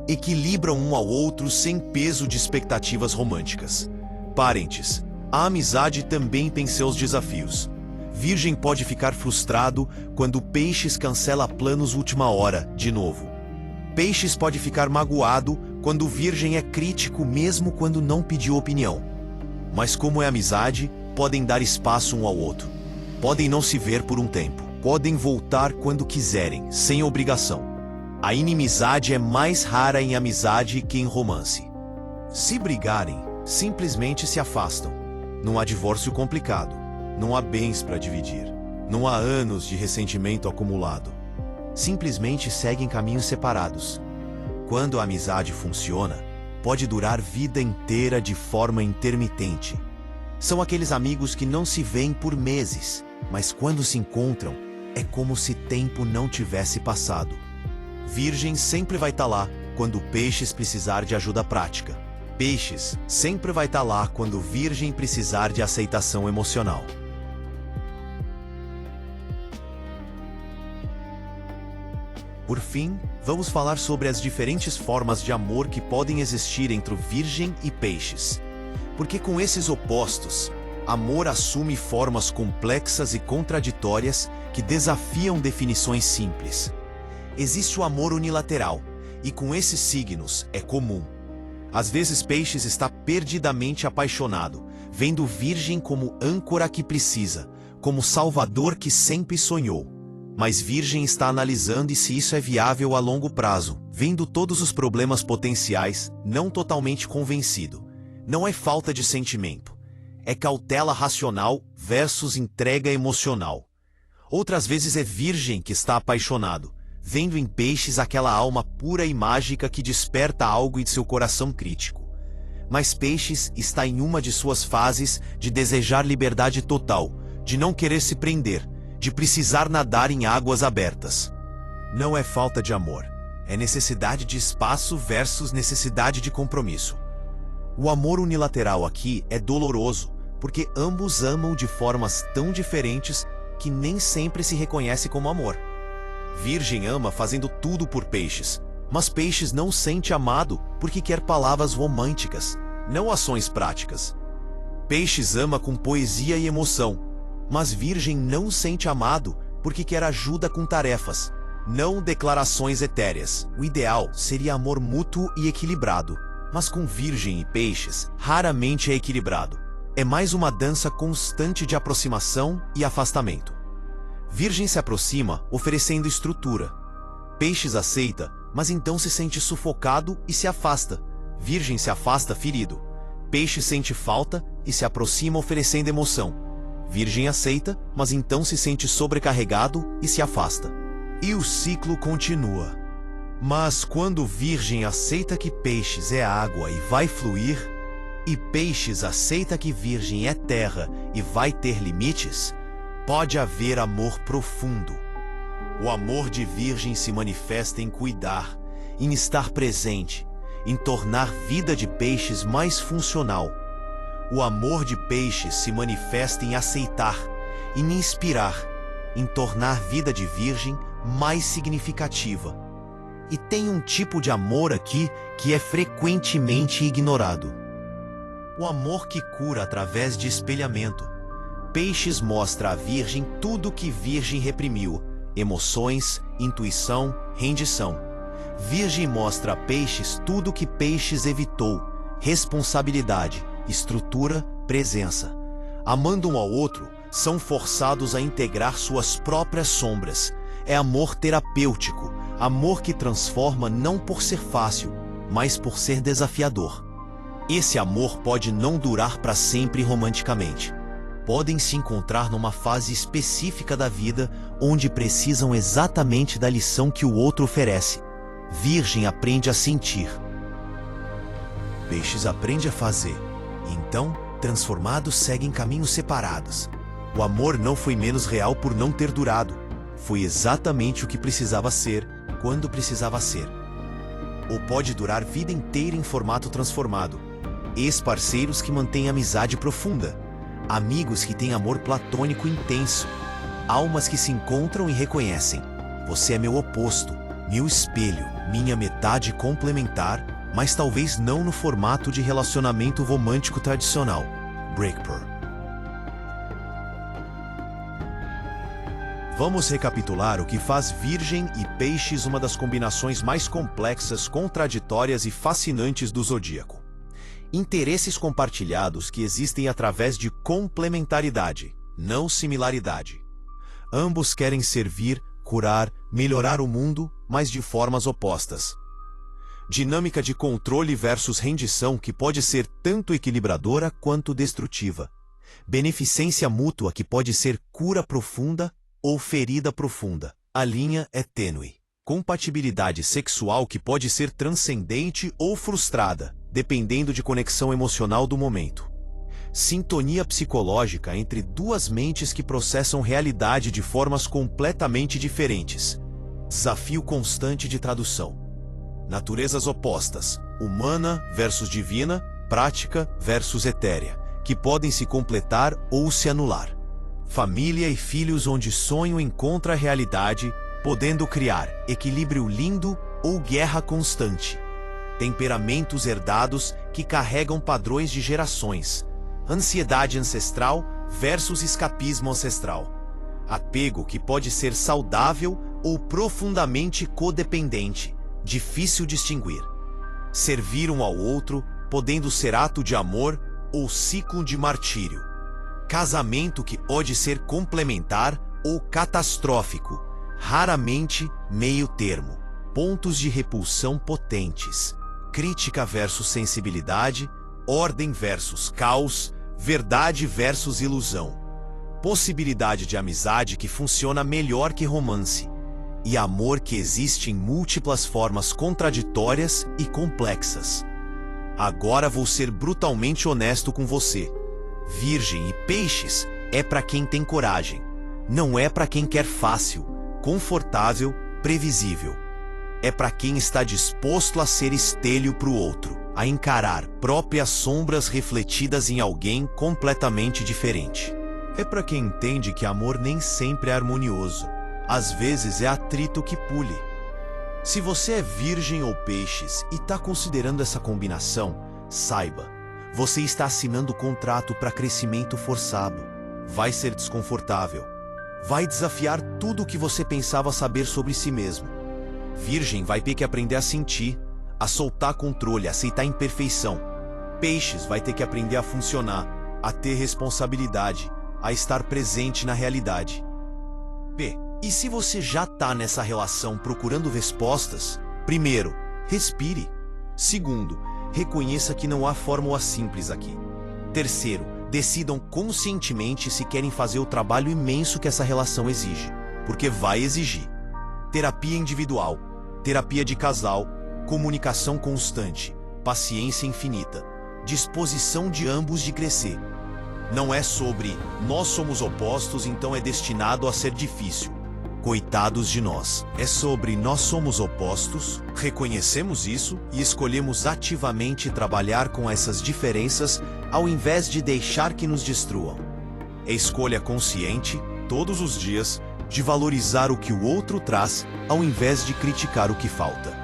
A: Equilibram um ao outro sem peso de expectativas românticas. Parênteses. A amizade também tem seus desafios. Virgem pode ficar frustrado quando Peixes cancela planos última hora, de novo. Peixes pode ficar magoado quando Virgem é crítico mesmo quando não pediu opinião. Mas como é amizade, podem dar espaço um ao outro. Podem não se ver por um tempo. Podem voltar quando quiserem, sem obrigação. A inimizade é mais rara em amizade que em romance. Se brigarem, simplesmente se afastam. Não há divórcio complicado. Não há bens para dividir. Não há anos de ressentimento acumulado. Simplesmente seguem caminhos separados. Quando a amizade funciona, pode durar vida inteira de forma intermitente. São aqueles amigos que não se veem por meses, mas quando se encontram, é como se tempo não tivesse passado. Virgem sempre vai estar lá quando Peixes precisar de ajuda prática. Peixes sempre vai estar lá quando Virgem precisar de aceitação emocional. Por fim, vamos falar sobre as diferentes formas de amor que podem existir entre o Virgem e Peixes. Porque com esses opostos, amor assume formas complexas e contraditórias que desafiam definições simples. Existe o amor unilateral, e com esses signos é comum. Às vezes Peixes está perdidamente apaixonado, vendo Virgem como âncora que precisa, como salvador que sempre sonhou. Mas Virgem está analisando se isso é viável a longo prazo, vendo todos os problemas potenciais, não totalmente convencido. Não é falta de sentimento, é cautela racional versus entrega emocional. Outras vezes é Virgem que está apaixonado, vendo em Peixes aquela alma pura e mágica que desperta algo em seu coração crítico. Mas Peixes está em uma de suas fases de desejar liberdade total, de não querer se prender, de precisar nadar em águas abertas. Não é falta de amor, é necessidade de espaço versus necessidade de compromisso. O amor unilateral aqui é doloroso, porque ambos amam de formas tão diferentes que nem sempre se reconhece como amor. Virgem ama fazendo tudo por Peixes, mas Peixes não sente amado porque quer palavras românticas, não ações práticas. Peixes ama com poesia e emoção, mas Virgem não sente amado porque quer ajuda com tarefas, não declarações etéreas. O ideal seria amor mútuo e equilibrado, mas com Virgem e Peixes raramente é equilibrado. É mais uma dança constante de aproximação e afastamento. Virgem se aproxima oferecendo estrutura. Peixes aceita, mas então se sente sufocado e se afasta. Virgem se afasta ferido. Peixe sente falta e se aproxima oferecendo emoção. Virgem aceita, mas então se sente sobrecarregado e se afasta. E o ciclo continua. Mas quando Virgem aceita que Peixes é água e vai fluir, e Peixes aceita que Virgem é terra e vai ter limites, pode haver amor profundo. O amor de Virgem se manifesta em cuidar, em estar presente, em tornar a vida de Peixes mais funcional. O amor de Peixes se manifesta em aceitar, em inspirar, em tornar a vida de Virgem mais significativa. E tem um tipo de amor aqui que é frequentemente ignorado. O amor que cura através de espelhamento. Peixes mostra à Virgem tudo que Virgem reprimiu: emoções, intuição, rendição. Virgem mostra a Peixes tudo que Peixes evitou: responsabilidade, estrutura, presença. Amando um ao outro, são forçados a integrar suas próprias sombras. É amor terapêutico, amor que transforma não por ser fácil, mas por ser desafiador. Esse amor pode não durar para sempre romanticamente. Podem se encontrar numa fase específica da vida onde precisam exatamente da lição que o outro oferece. Virgem aprende a sentir. Peixes aprende a fazer. E então, transformados, seguem caminhos separados. O amor não foi menos real por não ter durado. Foi exatamente o que precisava ser, quando precisava ser. Ou pode durar vida inteira em formato transformado. Ex-parceiros que mantêm amizade profunda. Amigos que têm amor platônico intenso. Almas que se encontram e reconhecem: você é meu oposto, meu espelho, minha metade complementar, mas talvez não no formato de relacionamento romântico tradicional. Breakpoint. Vamos recapitular o que faz Virgem e Peixes uma das combinações mais complexas, contraditórias e fascinantes do zodíaco. Interesses compartilhados que existem através de complementaridade, não similaridade. Ambos querem servir, curar, melhorar o mundo, mas de formas opostas. Dinâmica de controle versus rendição que pode ser tanto equilibradora quanto destrutiva. Beneficência mútua que pode ser cura profunda ou ferida profunda. A linha é tênue. Compatibilidade sexual que pode ser transcendente ou frustrada, dependendo de conexão emocional do momento. Sintonia psicológica entre duas mentes que processam realidade de formas completamente diferentes. Desafio constante de tradução. Naturezas opostas, humana versus divina, prática versus etérea, que podem se completar ou se anular. Família e filhos onde sonho encontra a realidade, podendo criar equilíbrio lindo ou guerra constante. Temperamentos herdados que carregam padrões de gerações. Ansiedade ancestral versus escapismo ancestral. Apego que pode ser saudável ou profundamente codependente, difícil distinguir. Servir um ao outro, podendo ser ato de amor ou ciclo de martírio. Casamento que pode ser complementar ou catastrófico, raramente meio termo. Pontos de repulsão potentes. Crítica versus sensibilidade, ordem versus caos, verdade versus ilusão. Possibilidade de amizade que funciona melhor que romance. E amor que existe em múltiplas formas contraditórias e complexas. Agora vou ser brutalmente honesto com você. Virgem e peixes é para quem tem coragem. Não é para quem quer fácil, confortável, previsível. É para quem está disposto a ser espelho para o outro, a encarar próprias sombras refletidas em alguém completamente diferente. É para quem entende que amor nem sempre é harmonioso. Às vezes é atrito que pule. Se você é virgem ou peixes e está considerando essa combinação, saiba, você está assinando contrato para crescimento forçado. Vai ser desconfortável. Vai desafiar tudo o que você pensava saber sobre si mesmo. Virgem vai ter que aprender a sentir, a soltar controle, a aceitar imperfeição. Peixes vai ter que aprender a funcionar, a ter responsabilidade, a estar presente na realidade. E se você já está nessa relação procurando respostas, primeiro, respire. Segundo, reconheça que não há fórmula simples aqui. Terceiro, decidam conscientemente se querem fazer o trabalho imenso que essa relação exige, porque vai exigir. Terapia individual, terapia de casal, comunicação constante, paciência infinita, disposição de ambos de crescer. Não é sobre nós somos opostos, então é destinado a ser difícil. Coitados de nós. É sobre nós somos opostos, reconhecemos isso e escolhemos ativamente trabalhar com essas diferenças ao invés de deixar que nos destruam. É escolha consciente, todos os dias, de valorizar o que o outro traz ao invés de criticar o que falta.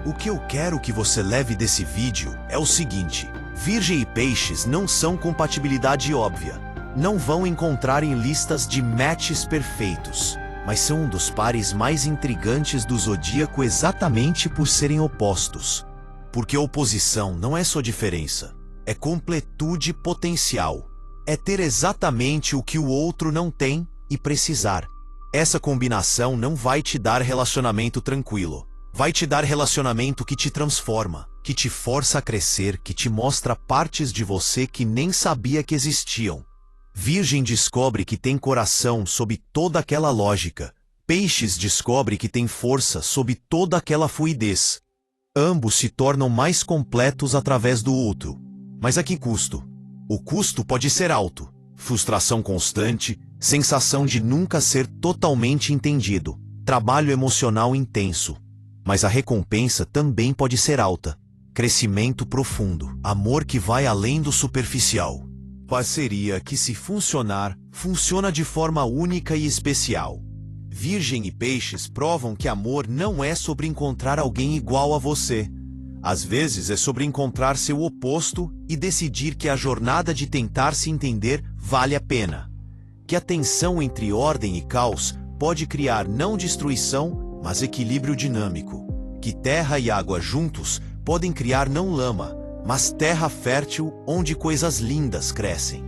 A: O que eu quero que você leve desse vídeo é o seguinte: Virgem e Peixes não são compatibilidade óbvia. Não vão encontrar em listas de matches perfeitos, mas são um dos pares mais intrigantes do zodíaco exatamente por serem opostos. Porque oposição não é só diferença, é completude potencial. É ter exatamente o que o outro não tem e precisar. Essa combinação não vai te dar relacionamento tranquilo. Vai te dar relacionamento que te transforma, que te força a crescer, que te mostra partes de você que nem sabia que existiam. Virgem descobre que tem coração sob toda aquela lógica. Peixes descobre que tem força sob toda aquela fluidez. Ambos se tornam mais completos através do outro. Mas a que custo? O custo pode ser alto. Frustração constante, sensação de nunca ser totalmente entendido, trabalho emocional intenso. Mas a recompensa também pode ser alta. Crescimento profundo, amor que vai além do superficial. Parceria que, se funcionar, funciona de forma única e especial. Virgem e Peixes provam que amor não é sobre encontrar alguém igual a você. Às vezes é sobre encontrar seu oposto e decidir que a jornada de tentar se entender vale a pena. Que a tensão entre ordem e caos pode criar não destruição, mas equilíbrio dinâmico. Que terra e água juntos podem criar não lama, mas terra fértil onde coisas lindas crescem.